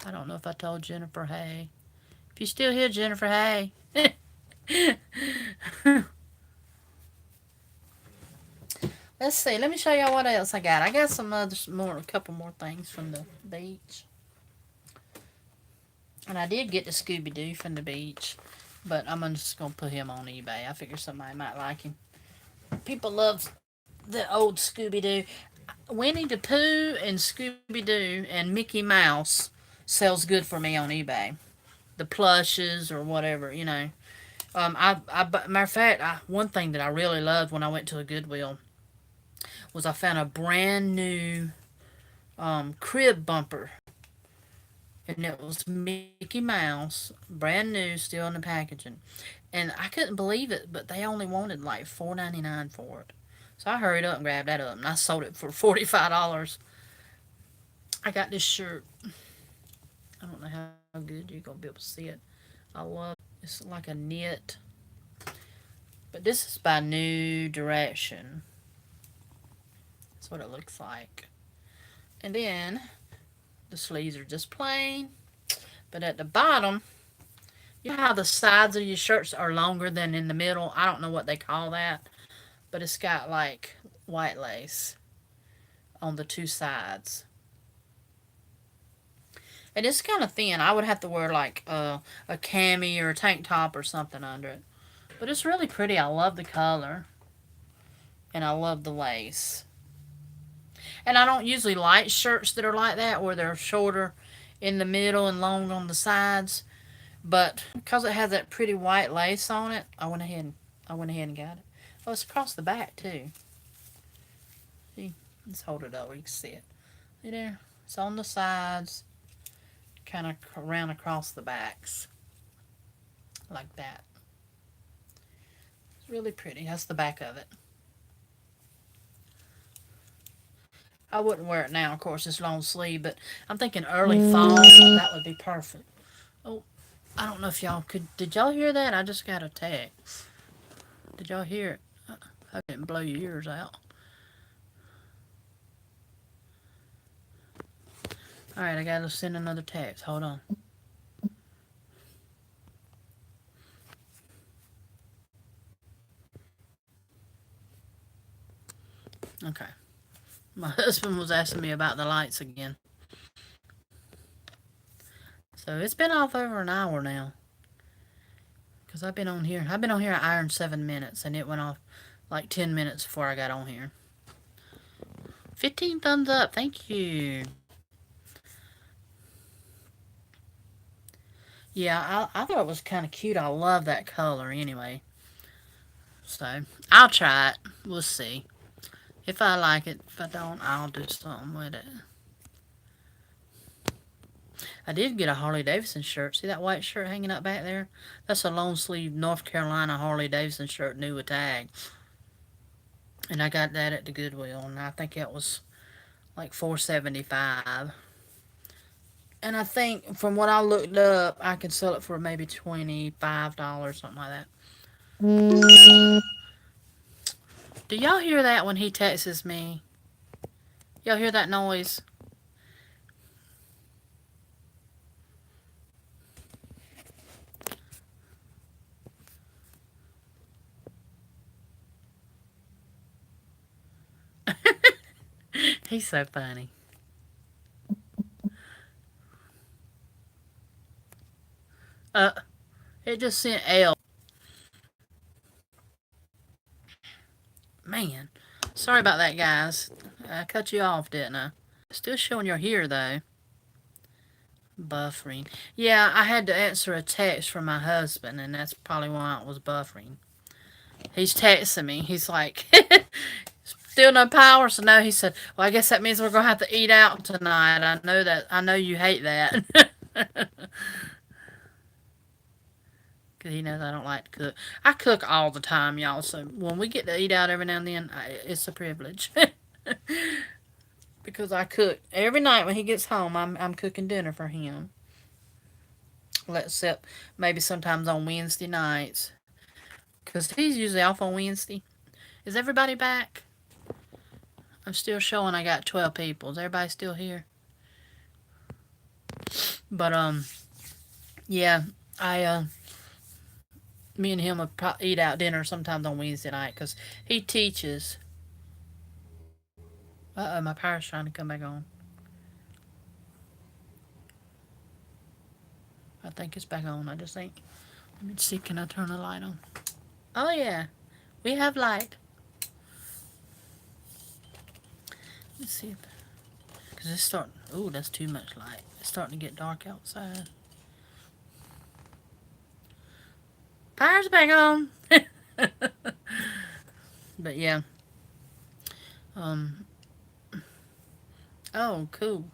I don't know if I told Jennifer, hey. If you're still here, Jennifer, hey. Let's see. Let me show y'all what else I got. I got a couple more things from the beach. And I did get the Scooby Doo from the beach, but I'm just gonna put him on eBay. I figure somebody might like him. People love the old Scooby Doo. Winnie the Pooh and Scooby Doo and Mickey Mouse sells good for me on eBay. The plushes or whatever. Matter of fact, one thing that I really loved when I went to a Goodwill was I found a brand new crib bumper, and it was Mickey Mouse, brand new, still in the packaging, and I couldn't believe it, but they only wanted like $4.99 for it. So I hurried up and grabbed that up, and I sold it for $45. I got this shirt. I don't know how good you're gonna be able to see it. I love it. It's like a knit, but this is by New Direction. That's what it looks like. And then the sleeves are just plain, but at the bottom, you know how the sides of your shirts are longer than in the middle? I don't know what they call that, but it's got like white lace on the two sides. And it's kind of thin. I would have to wear like a cami or a tank top or something under it. But it's really pretty. I love the color. And I love the lace. And I don't usually like shirts that are like that, where they're shorter in the middle and long on the sides. But because it has that pretty white lace on it, I went ahead and got it. Oh, it's across the back too. See, let's hold it up where you can see it. See there? It's on the sides, kind of around across the backs, like that. It's really pretty. That's the back of it. I wouldn't wear it now, of course, it's long sleeve, but I'm thinking early fall, that would be perfect. Oh, I don't know if y'all could. Did y'all hear that? I just got a text. Did y'all hear it? I didn't blow your ears out. Alright, I gotta send another text. Hold on. Okay. My husband was asking me about the lights again. So it's been off over an hour now. Because I've been on here. I've been on here an hour and 7 minutes, and it went off like 10 minutes before I got on here. 15 thumbs up. Thank you. Yeah, I thought it was kind of cute. I love that color anyway. So I'll try it. We'll see. If I like it, if I don't, I'll do something with it. I did get a Harley Davidson shirt. See that white shirt hanging up back there? That's a long sleeve North Carolina Harley Davidson shirt, new with tag. And I got that at the Goodwill, and I think it was like $4.75. And I think from what I looked up, I can sell it for maybe $25, something like that. Do y'all hear that when he texts me? Y'all hear that noise? He's so funny. Uh, it just sent L. Man, sorry about that, guys. I cut you off, didn't I? Still showing you're here, though. Buffering. Yeah, I had to answer a text from my husband, and that's probably why it was buffering. He's texting me. He's like, still no power? So no, he said, well, I guess that means we're going to have to eat out tonight. I know that. I know you hate that. Because he knows I don't like to cook. I cook all the time, y'all. So when we get to eat out every now and then, it's a privilege. Because I cook every night when he gets home. I'm cooking dinner for him. Except maybe sometimes on Wednesday nights. Because he's usually off on Wednesday. Is everybody back? I'm still showing I got 12 people. Is everybody still here? But, yeah. Me and him would eat out dinner sometimes on Wednesday night. Because he teaches. Uh-oh, my power's trying to come back on. I think it's back on. I just think. Let me see. Can I turn the light on? Oh, yeah. We have light. Let's see. Because it's starting. Ooh, that's too much light. It's starting to get dark outside. Power's back on. But yeah. Oh, cool.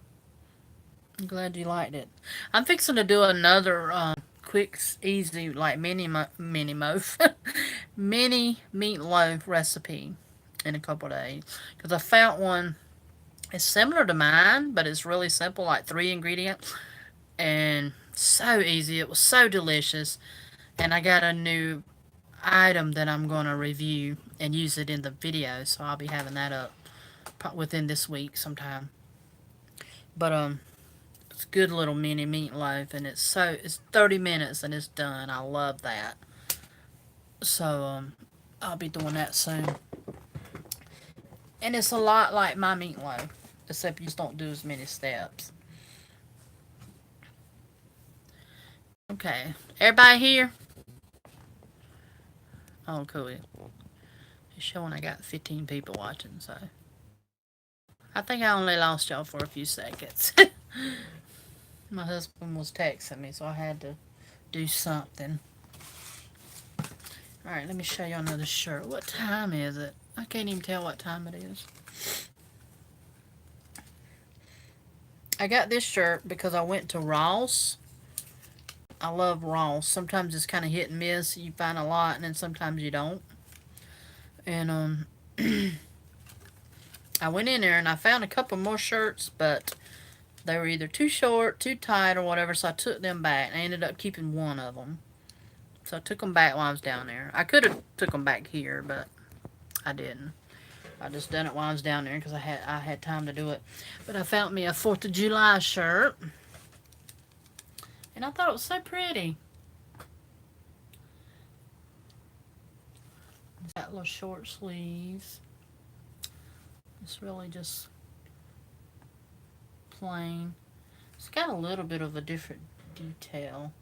I'm glad you liked it. I'm fixing to do another quick, easy, like mini mini meatloaf recipe in a couple days. Because I found one. It's similar to mine, but it's really simple, like 3 ingredients. And so easy. It was so delicious. And I got a new item that I'm going to review and use it in the video. So I'll be having that up within this week sometime. But, it's a good little mini meatloaf, and it's 30 minutes and it's done. I love that. So, I'll be doing that soon. And it's a lot like my meatloaf, except you just don't do as many steps. Okay. Everybody here? Oh, cool. It's showing I got 15 people watching, so. I think I only lost y'all for a few seconds. My husband was texting me, so I had to do something. Alright, let me show you another shirt. What time is it? I can't even tell what time it is. I got this shirt because I went to Ross. I love Ross. Sometimes it's kind of hit and miss. You find a lot, and then sometimes you don't. And I went in there and I found a couple more shirts, but they were either too short, too tight, or whatever, so I took them back. I ended up keeping one of them. So I took them back while I was down there. I could have took them back here, but I didn't. I just done it while I was down there because I had time to do it. But I found me a 4th of July shirt. And I thought it was so pretty. It's got little short sleeves. It's really just plain. It's got a little bit of a different detail.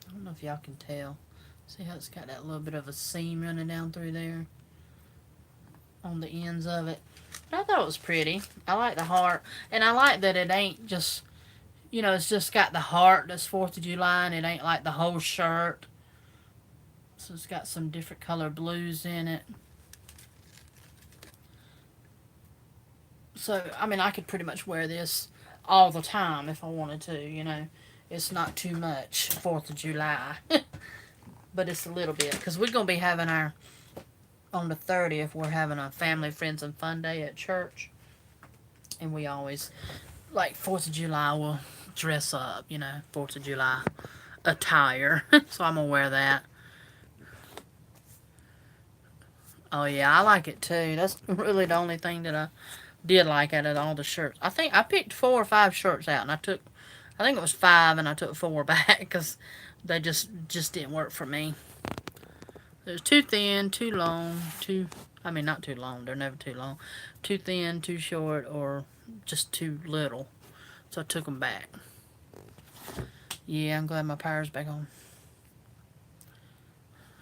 I don't know if y'all can tell. See how it's got that little bit of a seam running down through there on the ends of it. But I thought it was pretty. I like the heart. And I like that it ain't just, it's just got the heart that's 4th of July, and it ain't like the whole shirt. So it's got some different color blues in it. So, I mean, I could pretty much wear this all the time if I wanted to, It's not too much 4th of July. But it's a little bit. Because we're going to be having on the 30th, we're having a family, friends, and fun day at church. And we always, like 4th of July, we'll dress up, 4th of July attire. So I'm going to wear that. Oh, yeah, I like it too. That's really the only thing that I did like out of all the shirts. I think I picked 4 or 5 shirts out, and I think it was 5, and I took 4 back because they just didn't work for me. It was too thin, too long, not too long, they're never too long. Too thin, too short, or just too little. So I took them back. Yeah, I'm glad my power's back on.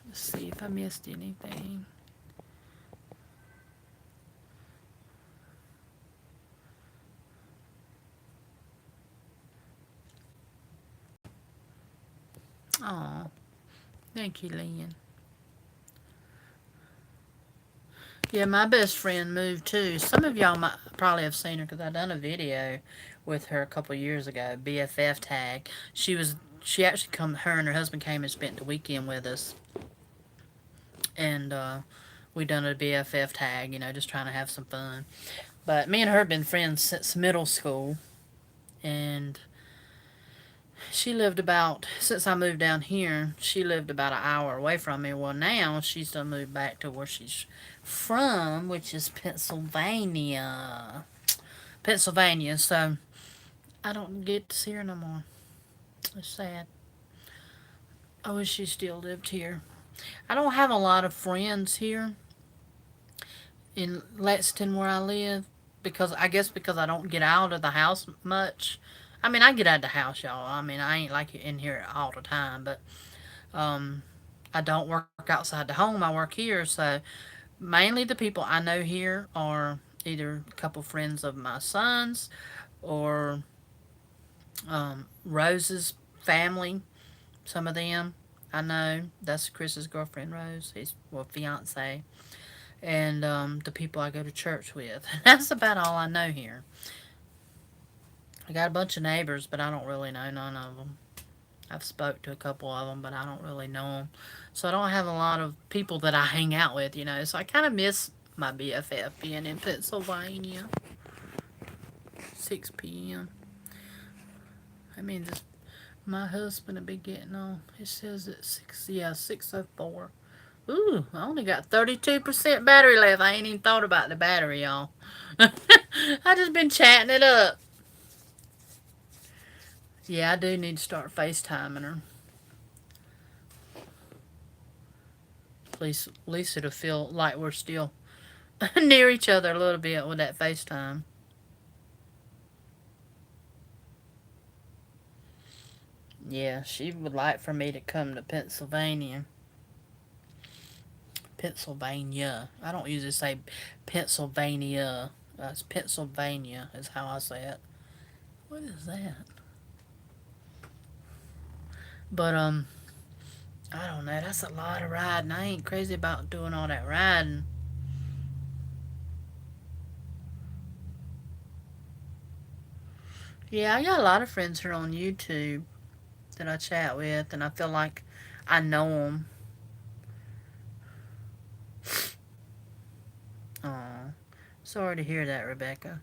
Let's see if I missed anything. Oh, thank you, Lynn. Yeah, my best friend moved too. Some of y'all might probably have seen her because I done a video with her a couple years ago. BFF tag. She actually her and her husband came and spent the weekend with us, and we done a BFF tag. Just trying to have some fun. But me and her have been friends since middle school, and since I moved down here, she lived about an hour away from me. Well, now she's done moved back to where she's from, which is Pennsylvania. So I don't get to see her no more. It's sad. I wish she still lived here. I don't have a lot of friends here in Lexington where I live because I don't get out of the house much. I mean, I get out of the house, y'all. I mean, I ain't like in here all the time, but I don't work outside the home. I work here, so mainly the people I know here are either a couple friends of my son's or Rose's family. Some of them I know. That's Chris's girlfriend, Rose. His fiance. And the people I go to church with. That's about all I know here. I got a bunch of neighbors, but I don't really know none of them. I've spoke to a couple of them, but I don't really know them. So I don't have a lot of people that I hang out with, So I kind of miss my BFF being in Pennsylvania. 6 p.m. I mean, my husband will be getting on. It says it's 6:04. Ooh, I only got 32% battery left. I ain't even thought about the battery, y'all. I just been chatting it up. Yeah, I do need to start FaceTiming her. At least it'll feel like we're still near each other a little bit with that FaceTime. Yeah, she would like for me to come to Pennsylvania. I don't usually say Pennsylvania. It's Pennsylvania is how I say it. What is that? But I don't know. That's a lot of riding. I ain't crazy about doing all that riding. Yeah, I got a lot of friends here on YouTube that I chat with, and I feel like I know them. Aw, sorry to hear that, Rebecca.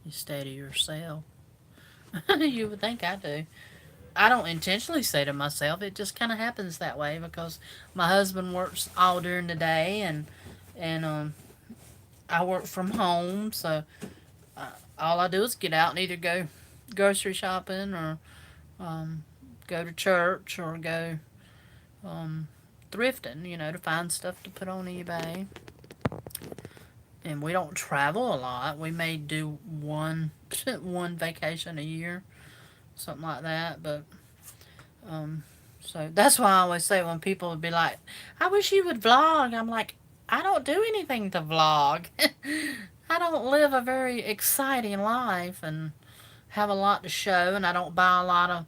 You stay to yourself. You would think I do. I don't intentionally say to myself. It just kind of happens that way because my husband works all during the day, and I work from home. So uh, all I do is get out and either go grocery shopping or um, go to church or go um, thrifting. To find stuff to put on eBay. And we don't travel a lot. We may do one one vacation a year, something like that. But um, so that's why I always say when people would be like, "I wish you would vlog," I'm like, I don't do anything to vlog. I don't live a very exciting life and have a lot to show, and I don't buy a lot of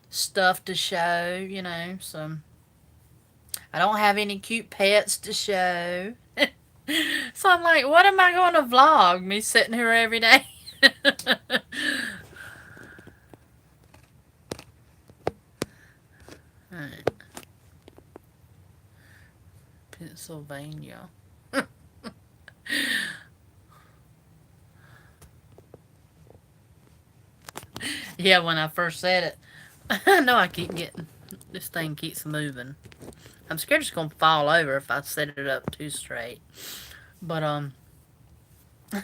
stuff to show. So I don't have any cute pets to show. So I'm like, what am I going to vlog? Me sitting here every day? Alright, Pennsylvania. Yeah, when I first said it, I know I keep getting, this thing keeps moving. I'm scared it's going to fall over if I set it up too straight. But,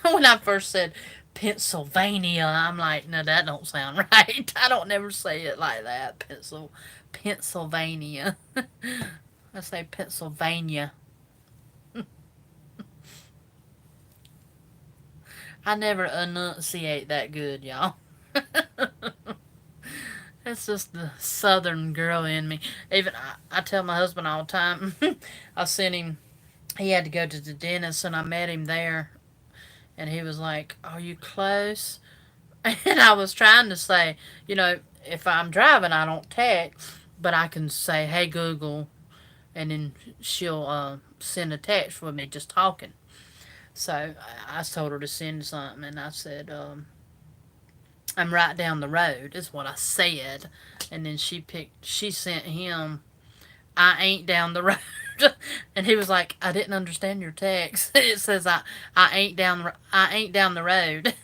when I first said Pennsylvania, I'm like, no, that don't sound right. I don't never say it like that. Pennsylvania. I say Pennsylvania. I never enunciate that good, y'all. It's just the southern girl in me. Even I tell my husband all the time. I sent him. He had to go to the dentist, and I met him there. And he was like, "Are you close?" And I was trying to say, if I'm driving, I don't text, but I can say, "Hey Google," and then she'll send a text with me just talking. So I told her to send something, and I said, "I'm right down the road," is what I said. And then she sent him, "I ain't down the road." And he was like, "I didn't understand your text. It says I ain't down the road."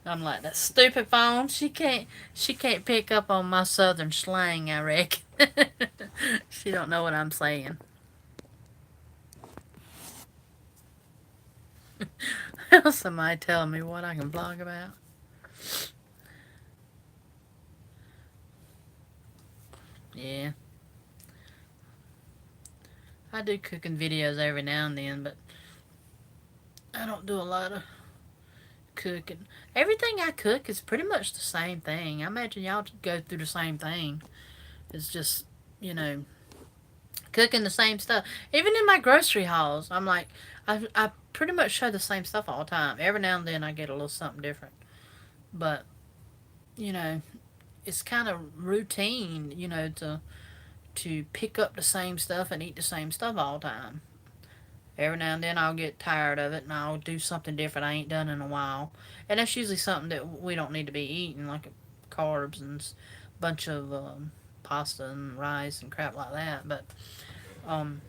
I'm like, that stupid phone. She can't pick up on my southern slang, I reckon. She don't know what I'm saying. Somebody telling me what I can blog about. Yeah, I do cooking videos every now and then, but I don't do a lot of cooking. Everything I cook is pretty much the same thing. I imagine y'all go through the same thing. It's just, you know, cooking the same stuff. Even in my grocery hauls, I'm like, I pretty much show the same stuff all the time. Every now and then I get a little something different. But, you know, it's kind of routine, to pick up the same stuff and eat the same stuff all the time. Every now and then I'll get tired of it and I'll do something different I ain't done in a while. And that's usually something that we don't need to be eating, like carbs and a bunch of pasta and rice and crap like that. But, um,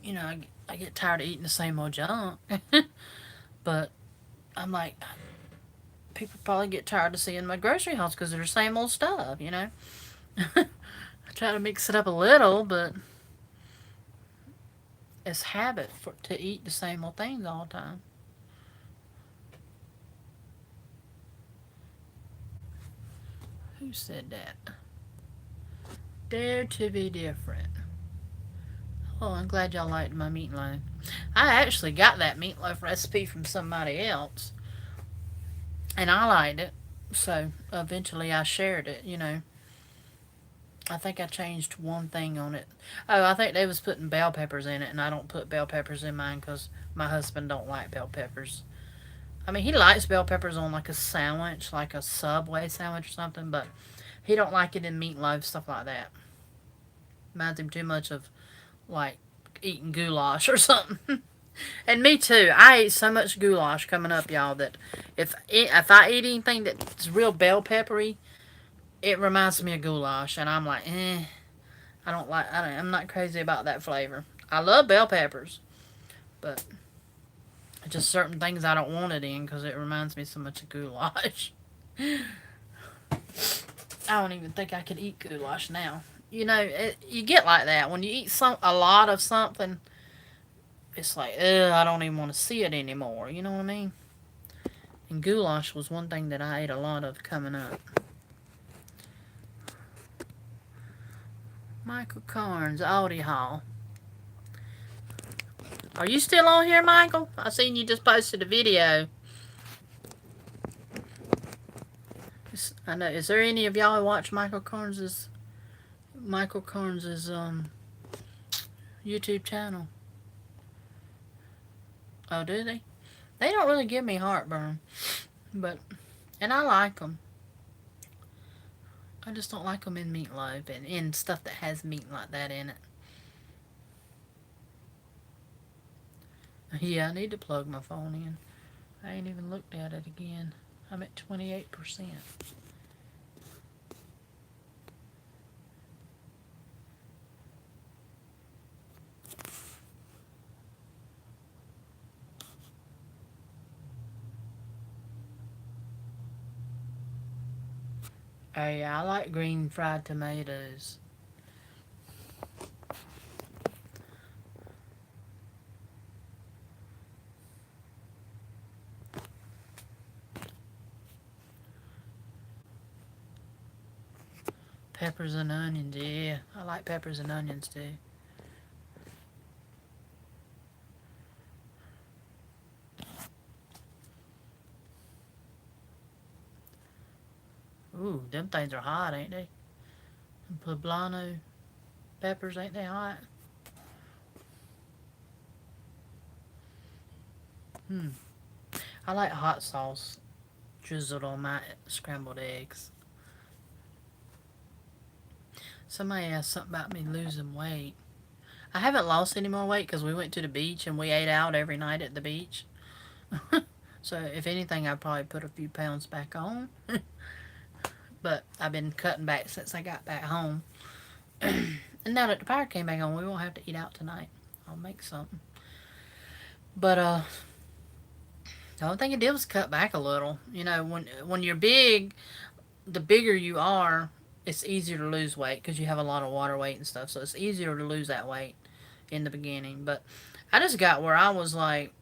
I get tired of eating the same old junk. But I'm like, people probably get tired of seeing my grocery hauls because they're the same old stuff. I try to mix it up a little, but it's habit to eat the same old things all the time. Who said that? Dare to be different. Oh, I'm glad y'all liked my meatloaf. I actually got that meatloaf recipe from somebody else, and I liked it. So eventually I shared it, you know. I think I changed one thing on it. Oh, I think they was putting bell peppers in it, and I don't put bell peppers in mine because my husband don't like bell peppers. I mean, he likes bell peppers on like a sandwich, like a Subway sandwich or something, but he don't like it in meatloaf, stuff like that. Reminds him too much of like eating goulash or something. And me too. I ate so much goulash coming up, y'all, that if I eat anything that's real bell peppery, it reminds me of goulash, and I'm like, I don't like. I'm not crazy about that flavor. I love bell peppers, but just certain things I don't want it in because it reminds me so much of goulash. I don't even think I could eat goulash now. You know, you get like that when you eat a lot of something. It's like, ugh, I don't even want to see it anymore. You know what I mean? And goulash was one thing that I ate a lot of coming up. Michael Carnes, Audi Hall. Are you still on here, Michael? I seen you just posted a video. I know. Is there any of y'all who watch Michael Carnes's YouTube channel? Oh, do they? They don't really give me heartburn, but and I like them. I just don't like them in meatloaf and in stuff that has meat like that in it. Yeah, I need to plug my phone in. I ain't even looked at it again. I'm at 28%. Oh yeah, I like green fried tomatoes. Peppers and onions, yeah. I like peppers and onions too. Ooh, them things are hot, ain't they? Poblano peppers, ain't they hot? Hmm. I like hot sauce drizzled on my scrambled eggs. Somebody asked something about me losing weight. I haven't lost any more weight because we went to the beach and we ate out every night at the beach. So if anything, I probably put a few pounds back on. But I've been cutting back since I got back home. And now that the power came back on, we won't have to eat out tonight. I'll make something. But the only thing it did was cut back a little. You know, when you're big, the bigger you are, it's easier to lose weight because you have a lot of water weight and stuff. So it's easier to lose that weight in the beginning. But I just got where I was like,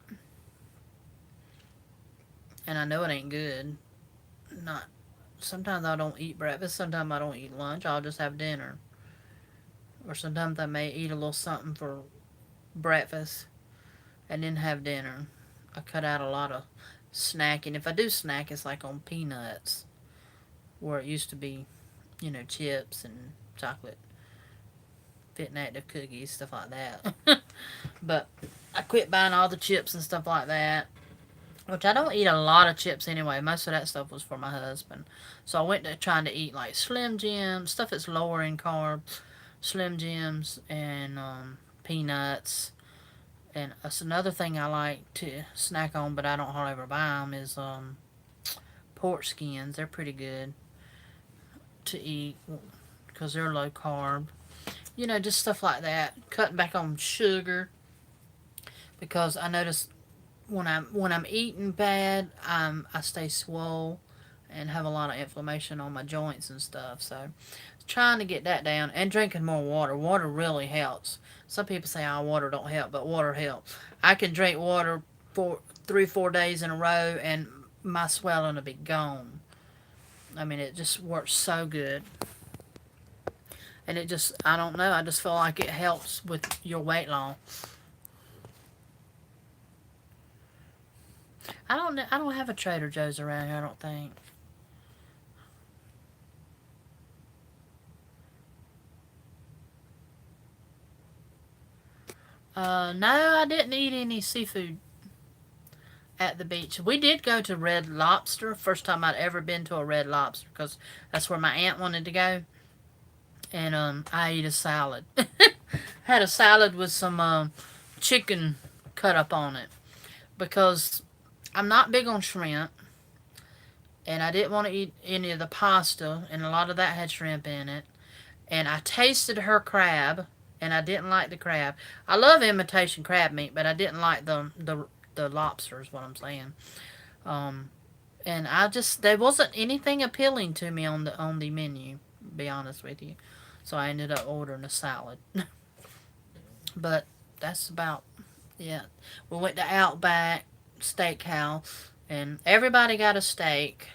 and I know it ain't good. Not sometimes I don't eat breakfast. Sometimes I don't eat lunch. I'll just have dinner. Or sometimes I may eat a little something for breakfast and then have dinner. I cut out a lot of snacking. If I do snack, it's like on peanuts, where it used to be, you know, chips and chocolate, Fit and Active cookies, stuff like that. But I quit buying all the chips and stuff like that, which I don't eat a lot of chips anyway. Most of that stuff was for my husband. So I went to trying to eat like Slim Jims, stuff that's lower in carbs, Slim Jims, and peanuts. And that's another thing I like to snack on, but I don't hardly ever buy them, is pork skins. They're pretty good to eat because they're low carb. You know, just stuff like that. Cutting back on sugar because I notice when I'm eating bad, I stay swole and have a lot of inflammation on my joints and stuff. So trying to get that down and drinking more water. Water really helps. Some people say, "Oh, water don't help," but water helps. I can drink water for 3-4 days in a row, and my swelling will be gone. I mean, it just works so good. And it just, I don't know, I just feel like it helps with your weight loss. I don't know, I don't have a Trader Joe's around here, I don't think. No, I didn't eat any seafood at the beach. We did go to Red Lobster. First time I'd ever been to a Red Lobster because that's where my aunt wanted to go. And I ate a salad. Had a salad with some chicken cut up on it because I'm not big on shrimp, and I didn't want to eat any of the pasta, and a lot of that had shrimp in it. And I tasted her crab, and I didn't like the crab. I love imitation crab meat, but I didn't like the lobster. Is what I'm saying. Um, and I just there wasn't anything appealing to me on the menu. To be honest with you, so I ended up ordering a salad. But that's about it. We went to Outback Steakhouse, and everybody got a steak.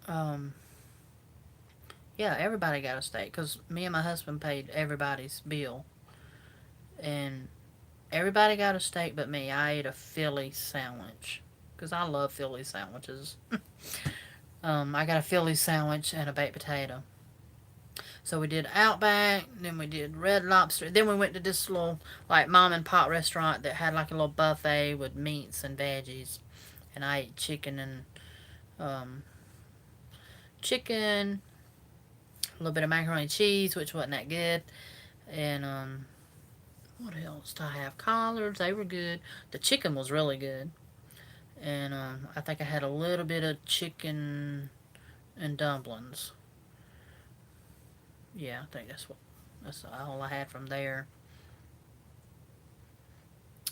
Um, yeah, everybody got a steak because me and my husband paid everybody's bill, and everybody got a steak but me. I ate a Philly sandwich because I love Philly sandwiches. I got a Philly sandwich and a baked potato. So we did Outback, then we did Red Lobster. Then we went to this little like mom and pop restaurant that had like a little buffet with meats and veggies, and I ate um, chicken, a little bit of macaroni and cheese, which wasn't that good, and what else did I have? Collards, they were good. The chicken was really good, and I think I had a little bit of chicken and dumplings. Yeah, I think that's all I had from there.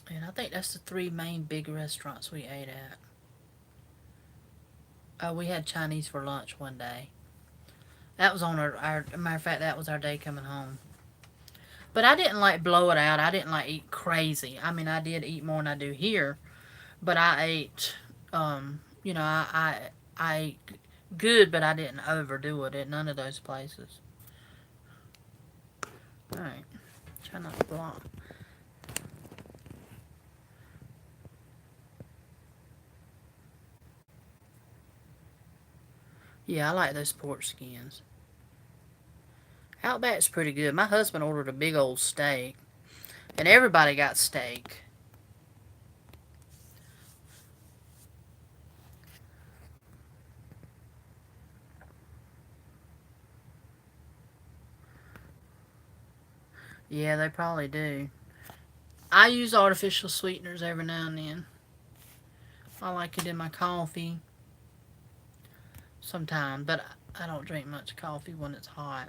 And I think that's the three main big restaurants we ate at. We had Chinese for lunch one day. That was on our matter of fact, that was our day coming home. But I didn't like blow it out. I didn't like eat crazy. I mean, I did eat more than I do here, but I ate, I ate good, but I didn't overdo it at none of those places. All right, try not to block. Yeah, I like those pork skins. Outback's pretty good. My husband ordered a big old steak, and everybody got steak. Yeah, they probably do. I use artificial sweeteners every now and then. I like it in my coffee sometimes, but I don't drink much coffee when it's hot.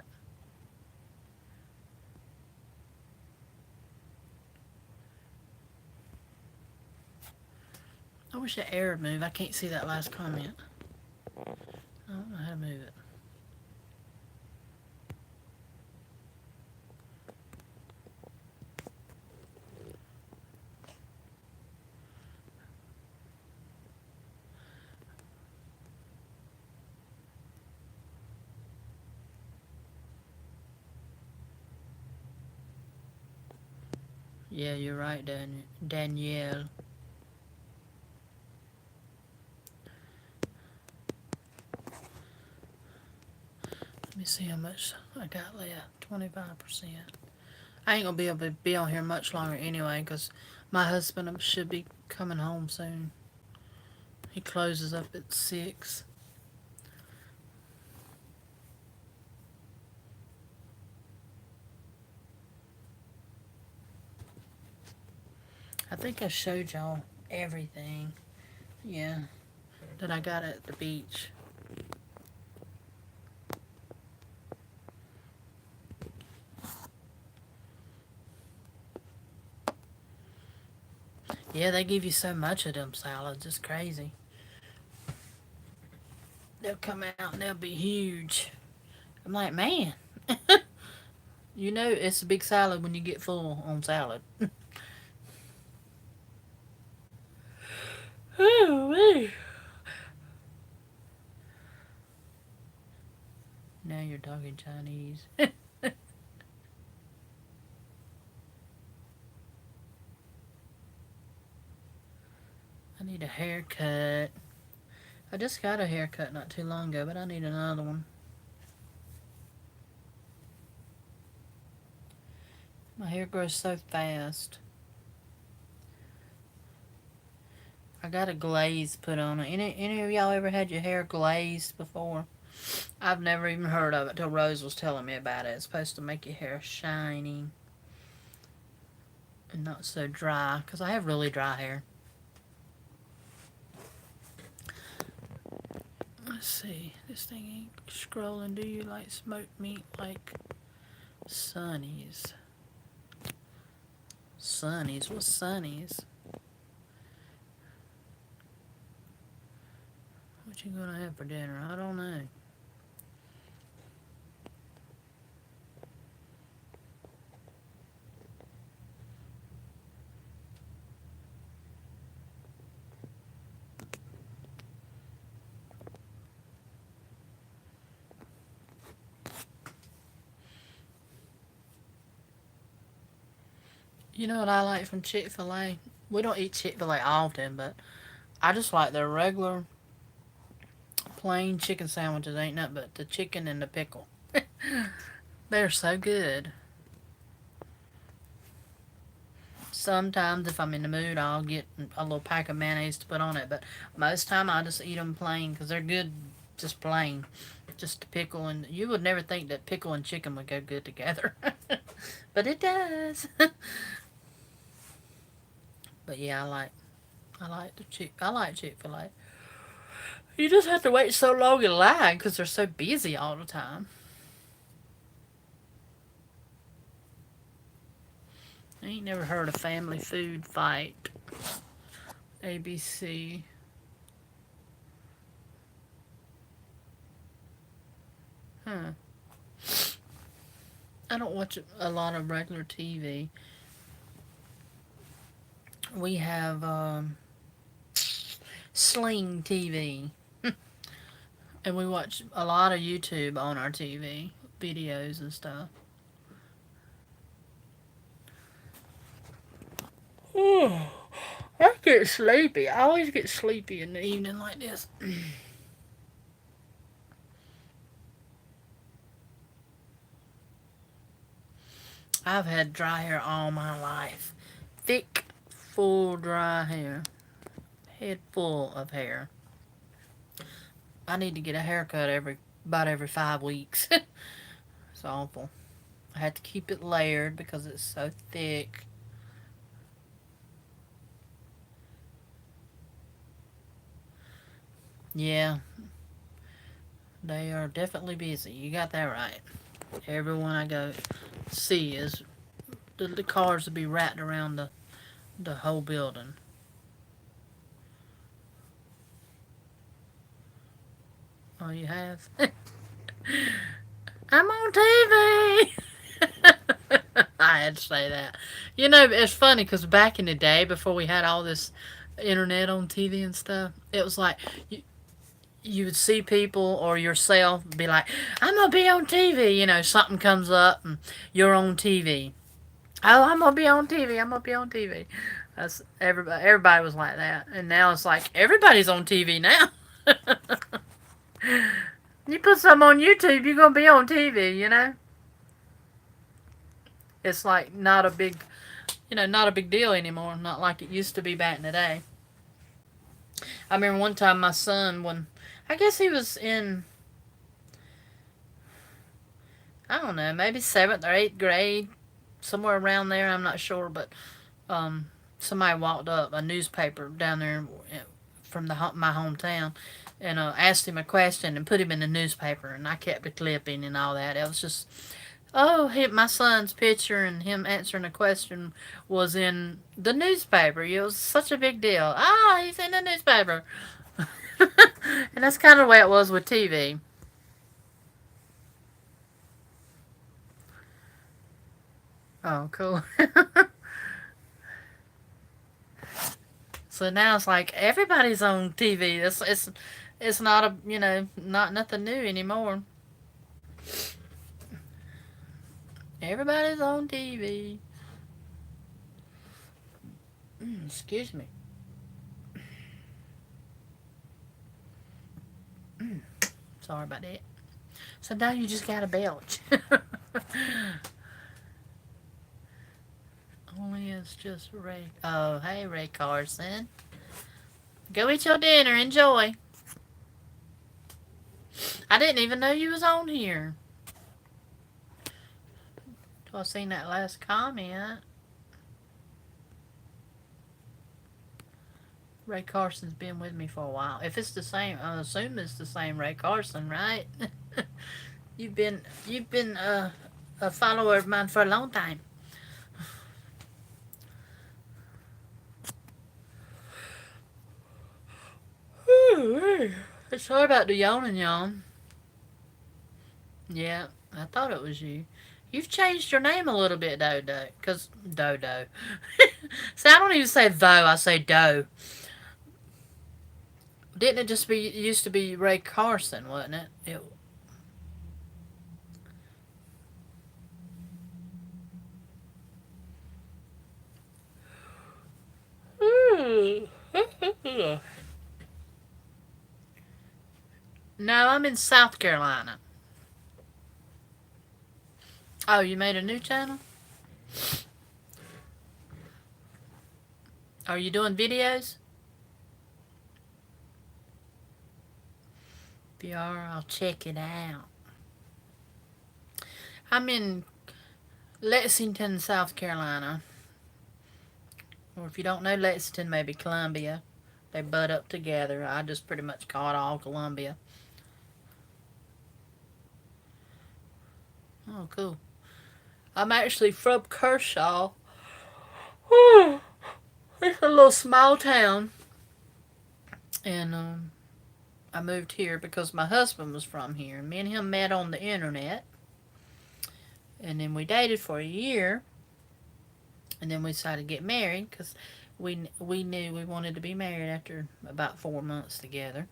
I wish the air would move. I can't see that last comment. I don't know how to move it. Yeah, you're right, Danielle. Let me see how much I got left. 25%. I ain't gonna be able to be on here much longer anyway, because my husband should be coming home soon. He closes up at 6. I think I showed y'all everything. Yeah, that I got at the beach. Yeah, they give you so much of them salads. It's crazy. They'll come out and they'll be huge. I'm like, man, you know it's a big salad when you get full on salad. Oh, man. Now you're talking Chinese. I need a haircut. I just got a haircut not too long ago, but I need another one. My hair grows so fast. I got a glaze put on it. Any of y'all ever had your hair glazed before? I've never even heard of it till Rose was telling me about it. It's supposed to make your hair shiny and not so dry, because I have really dry hair. Let's see. This thing ain't scrolling. Do you like smoked meat like Sonny's? Sonny's? What's Sonny's? What you gonna have for dinner? I don't know. You know what I like from Chick-fil-A? We don't eat Chick-fil-A often, but I just like their regular plain chicken sandwiches. Ain't nothing but the chicken and the pickle. They're so good. Sometimes if I'm in the mood, I'll get a little pack of mayonnaise to put on it, but most time I just eat them plain because they're good just plain. Just the pickle, and you would never think that pickle and chicken would go good together. But it does. But yeah, I like Chick-fil-A. You just have to wait so long in line because they're so busy all the time. I ain't never heard of Family Food Fight. ABC. Huh. I don't watch a lot of regular TV. We have Sling TV. And we watch a lot of YouTube on our TV. Videos and stuff. Oh, I get sleepy. I always get sleepy in the evening like this. I've had dry hair all my life. Thick, full, dry hair. Head full of hair. I need to get a haircut about every 5 weeks. It's awful. I had to keep it layered because it's so thick. Yeah, they are definitely busy. You got that right. Everyone I go see is the cars will be wrapped around the whole building. Oh, you have? I'm on TV. I had to say that. You know, it's funny because back in the day, before we had all this internet on TV and stuff, it was like you would see people or yourself be like, I'm gonna be on TV. You know, something comes up and you're on TV. Oh, I'm gonna be on TV. I'm gonna be on TV. That's everybody. Everybody was like that, and now it's like everybody's on TV now. You put something on YouTube, you're gonna be on TV. You know, it's like not a big, not a big deal anymore. Not like it used to be back in the day. I remember one time my son, when I guess he was in, I don't know, maybe 7th or 8th grade, somewhere around there. I'm not sure, but um, somebody walked up, a newspaper down there from my hometown, and asked him a question and put him in the newspaper, and I kept the clipping and all that. It was just, oh, my son's picture and him answering a question was in the newspaper. It was such a big deal. Ah, he's in the newspaper. And that's kind of the way it was with TV. Oh, cool. So now it's like everybody's on TV. It's not not nothing new anymore. Everybody's on TV. Excuse me. Sorry about that. So now you just got to belch. It's just Ray. Oh, hey, Ray Carson. Go eat your dinner. Enjoy. I didn't even know you was on here. Till I seen that last comment. Ray Carson's been with me for a while. If it's the same, I assume it's the same Ray Carson, right? you've been a follower of mine for a long time. Sorry about the yawning, yawn. Yeah, I thought it was you. You've changed your name a little bit, Dodo. Because, Dodo. See, I don't even say though, I say do. Didn't it just be, it used to be Ray Carson, wasn't it? No, I'm in South Carolina. Oh, you made a new channel? Are you doing videos? If you are, I'll check it out. I'm in Lexington, South Carolina. Or if you don't know Lexington, maybe Columbia. They butt up together. I just pretty much call it all Columbia. Oh, cool. I'm actually from Kershaw. It's a little small town. And I moved here because my husband was from here. Me and him met on the internet. And then we dated for a year. And then we decided to get married because we knew we wanted to be married after about 4 months together.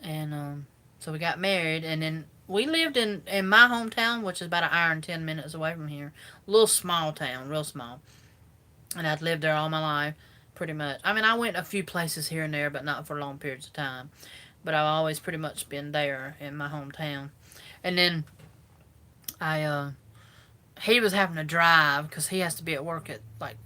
And so we got married. And then we lived in my hometown, which is about an hour and 10 minutes away from here. A little small town, real small. And I'd lived there all my life, pretty much. I mean, I went a few places here and there, but not for long periods of time. But I've always pretty much been there in my hometown. And then I he was having to drive because he has to be at work at, like,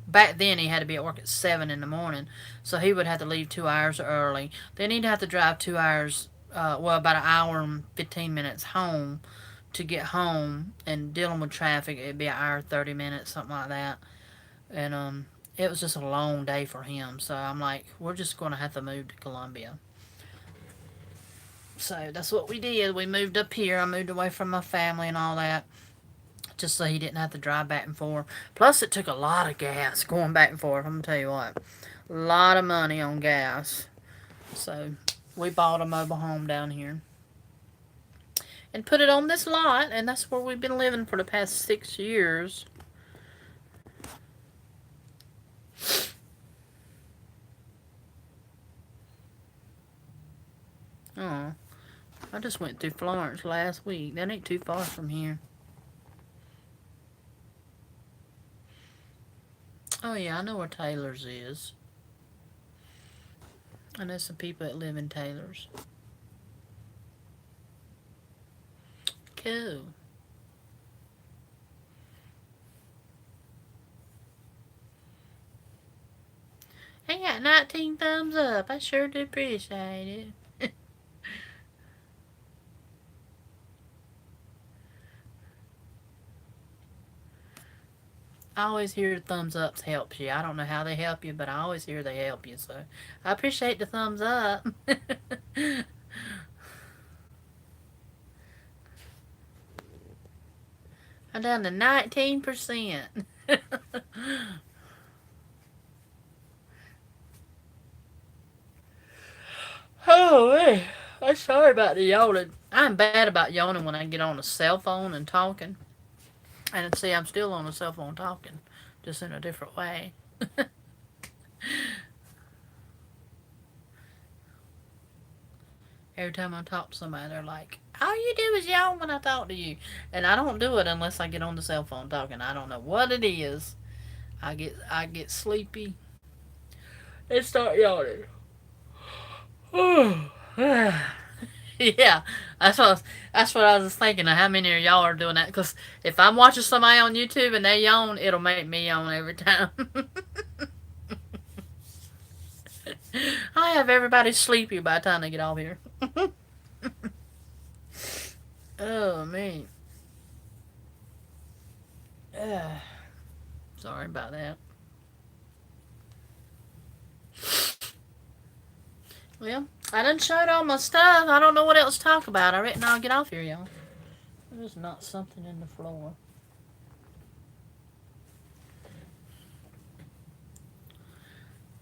back then he had to be at work at 7 in the morning, so he would have to leave 2 hours early. Then he'd have to drive 2 hours, well, about an hour and 15 minutes home to get home, and dealing with traffic, it'd be an hour 30 minutes, something like that. And it was just a long day for him, so I'm like, we're just going to have to move to Columbia. So that's what we did. We moved up here. I moved away from my family and all that, just so he didn't have to drive back and forth. Plus, it took a lot of gas going back and forth. I'm going to tell you what. A lot of money on gas. So, we bought a mobile home down here. And put it on this lot, and that's where we've been living for the past 6 years. Oh, I just went through Florence last week. That ain't too far from here. Oh, yeah, I know where Taylor's is. I know some people that live in Taylor's. Cool. I got 19 thumbs up. I sure do appreciate it. I always hear thumbs ups helps you. I don't know how they help you, but I always hear they help you. So I appreciate the thumbs up. I'm down to 19%. Oh, man. I'm sorry about the yawning. I'm bad about yawning when I get on a cell phone and talking. And see, I'm still on a cell phone talking, just in a different way. Every time I talk to somebody, they're like, all you do is yawn when I talk to you. And I don't do it unless I get on the cell phone talking. I don't know what it is. I get sleepy and start yawning. Yeah, That's what I was thinking. How many of y'all are doing that? Because if I'm watching somebody on YouTube and they yawn, it'll make me yawn every time. I have everybody sleepy by the time they get off here. Oh man. Uh, Sorry about that. Well, I done showed all my stuff. I don't know what else to talk about. I reckon I'll get off here, y'all. There's not something in the floor.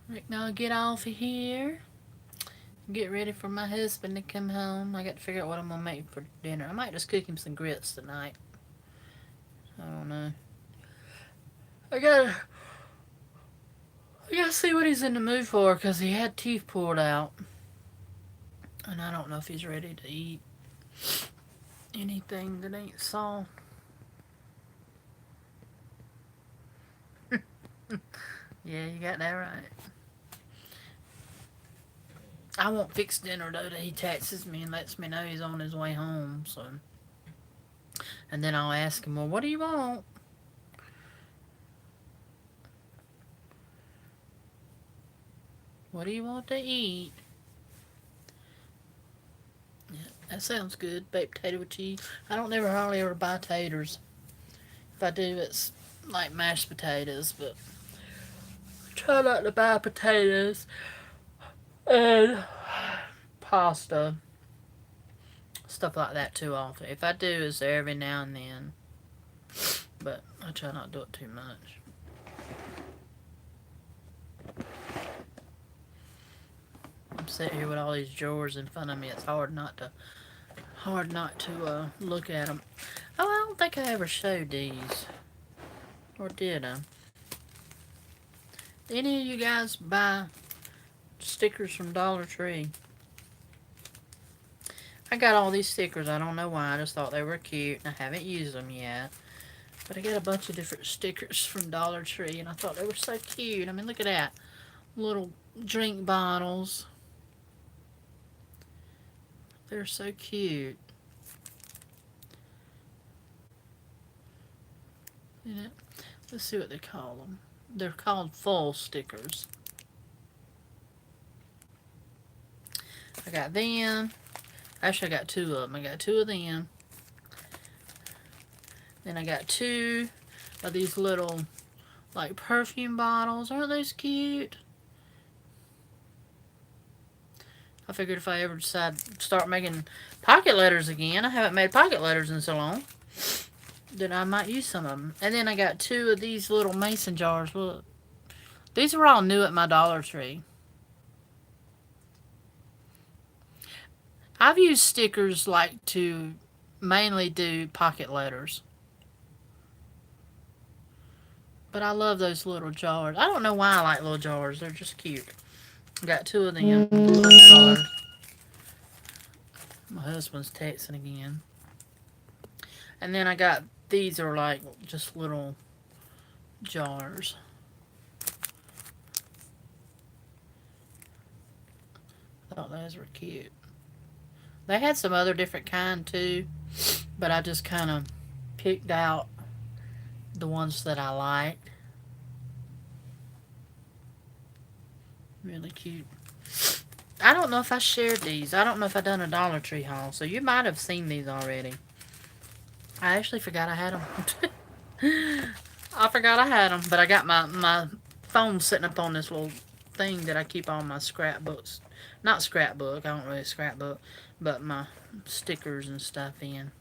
I reckon I'll get off of here. Get ready for my husband to come home. I got to figure out what I'm gonna make for dinner. I might just cook him some grits tonight. I don't know. I gotta, I gotta see what he's in the mood for because he had teeth pulled out, and I don't know if he's ready to eat anything that ain't soft. Yeah, you got that right. I won't fix dinner though till he texts me and lets me know he's on his way home. So, and then I'll ask him, well, what do you want? What do you want to eat? Yeah, that sounds good. Baked potato with cheese. I don't never hardly ever buy taters. If I do, it's like mashed potatoes, but I try not to buy potatoes and pasta, stuff like that too often. If I do, it's every now and then, but I try not to do it too much. I'm sitting here with all these drawers in front of me. It's hard not to look at them. Oh, I don't think I ever showed these, or did I? Did any of you guys buy stickers from Dollar Tree? I got all these stickers. I don't know why. I just thought they were cute, and I haven't used them yet. But I got a bunch of different stickers from Dollar Tree, and I thought they were so cute. I mean, look at that. Little drink bottles. They're so cute. Yeah. Let's see what they call them. They're called full stickers. I got them. Actually, I got two of them. I got two of them. Then I got two of these little, like, perfume bottles. Aren't those cute? I figured if I ever decide to start making pocket letters again, I haven't made pocket letters in so long, then I might use some of them. And then I got two of these little mason jars. Look. These are all new at my Dollar Tree. I've used stickers like to mainly do pocket letters. But I love those little jars. I don't know why I like little jars. They're just cute. Got two of them little jars. My husband's texting again. And then I got these are like just little jars. Thought those were cute. They had some other different kind too, but I just kind of picked out the ones that I liked. Really cute. I don't know if I shared these. I don't know if I done a Dollar Tree haul, so you might have seen these already. I actually forgot I had them. I forgot I had them, but I got my phone sitting up on this little thing that I keep all my scrapbooks. Not scrapbook, I don't really scrapbook, but my stickers and stuff in.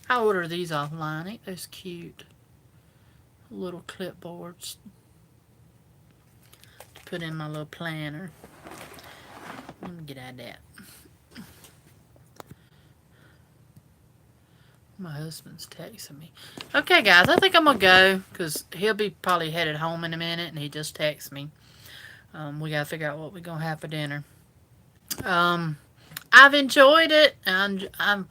I ordered these offline. Ain't those cute? Little clipboards to put in my little planner. Let me get out of that. My husband's texting me. Okay, guys, I think I'm going to go because he'll be probably headed home in a minute, and he just texted me. We got to figure out what we're going to have for dinner. I've enjoyed it, and I'm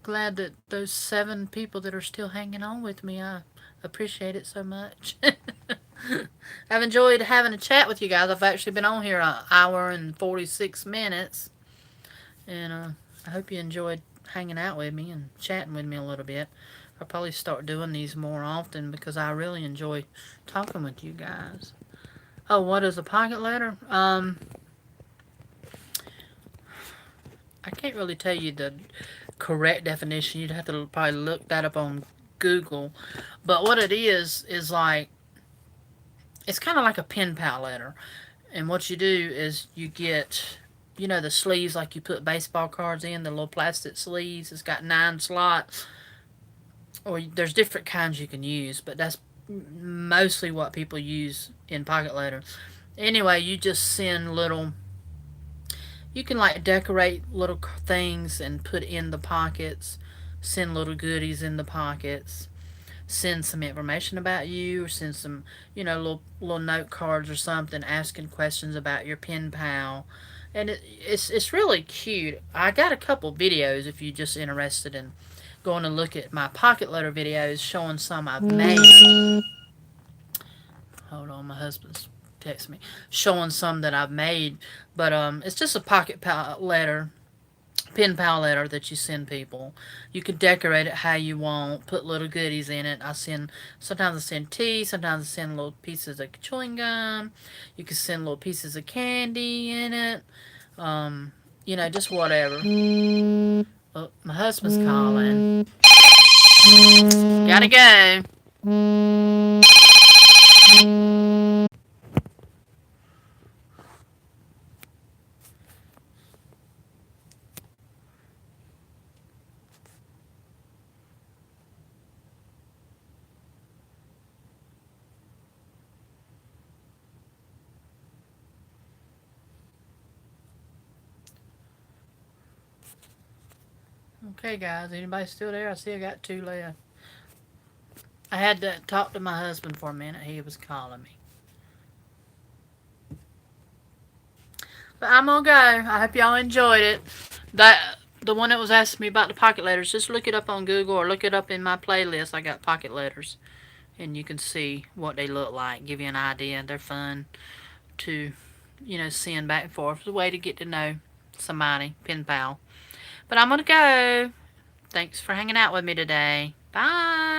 glad that those 7 people that are still hanging on with me, I appreciate it so much. I've enjoyed having a chat with you guys. I've actually been on here an hour and 46 minutes, and I hope you enjoyed hanging out with me and chatting with me a little bit. I'll probably start doing these more often because I really enjoy talking with you guys. Oh, what is a pocket letter? I can't really tell you the correct definition. You'd have to probably look that up on Google. But what it is like, it's kind of like a pen pal letter. And what you do is you get, you know, the sleeves like you put baseball cards in, the little plastic sleeves. It's got 9 slots. Or there's different kinds you can use, but that's mostly what people use in pocket letter. Anyway, you just send little, you can like decorate little things and put in the pockets, send little goodies in the pockets, send some information about you, or send some, you know, little note cards or something asking questions about your pen pal. And it's really cute. I got a couple videos if you're just interested in going to look at my pocket letter videos showing some I've made. Hold on, my husband's texting me. Showing some that I've made. But it's just a pocket pal letter, pen pal letter that you send people. You can decorate it how you want, put little goodies in it. Sometimes I send tea, sometimes I send little pieces of chewing gum. You can send little pieces of candy in it. You know, just whatever. Oh, my husband's calling. Gotta go. Okay, guys, anybody still there? I see I got 2 left. I had to talk to my husband for a minute. He was calling me. But I'm gonna go. I hope y'all enjoyed it. The one that was asking me about the pocket letters, just look it up on Google or look it up in my playlist. I got pocket letters, and you can see what they look like. Give you an idea. They're fun to, you know, send back and forth. It's a way to get to know somebody, pen pal. But I'm gonna go. Thanks for hanging out with me today. Bye.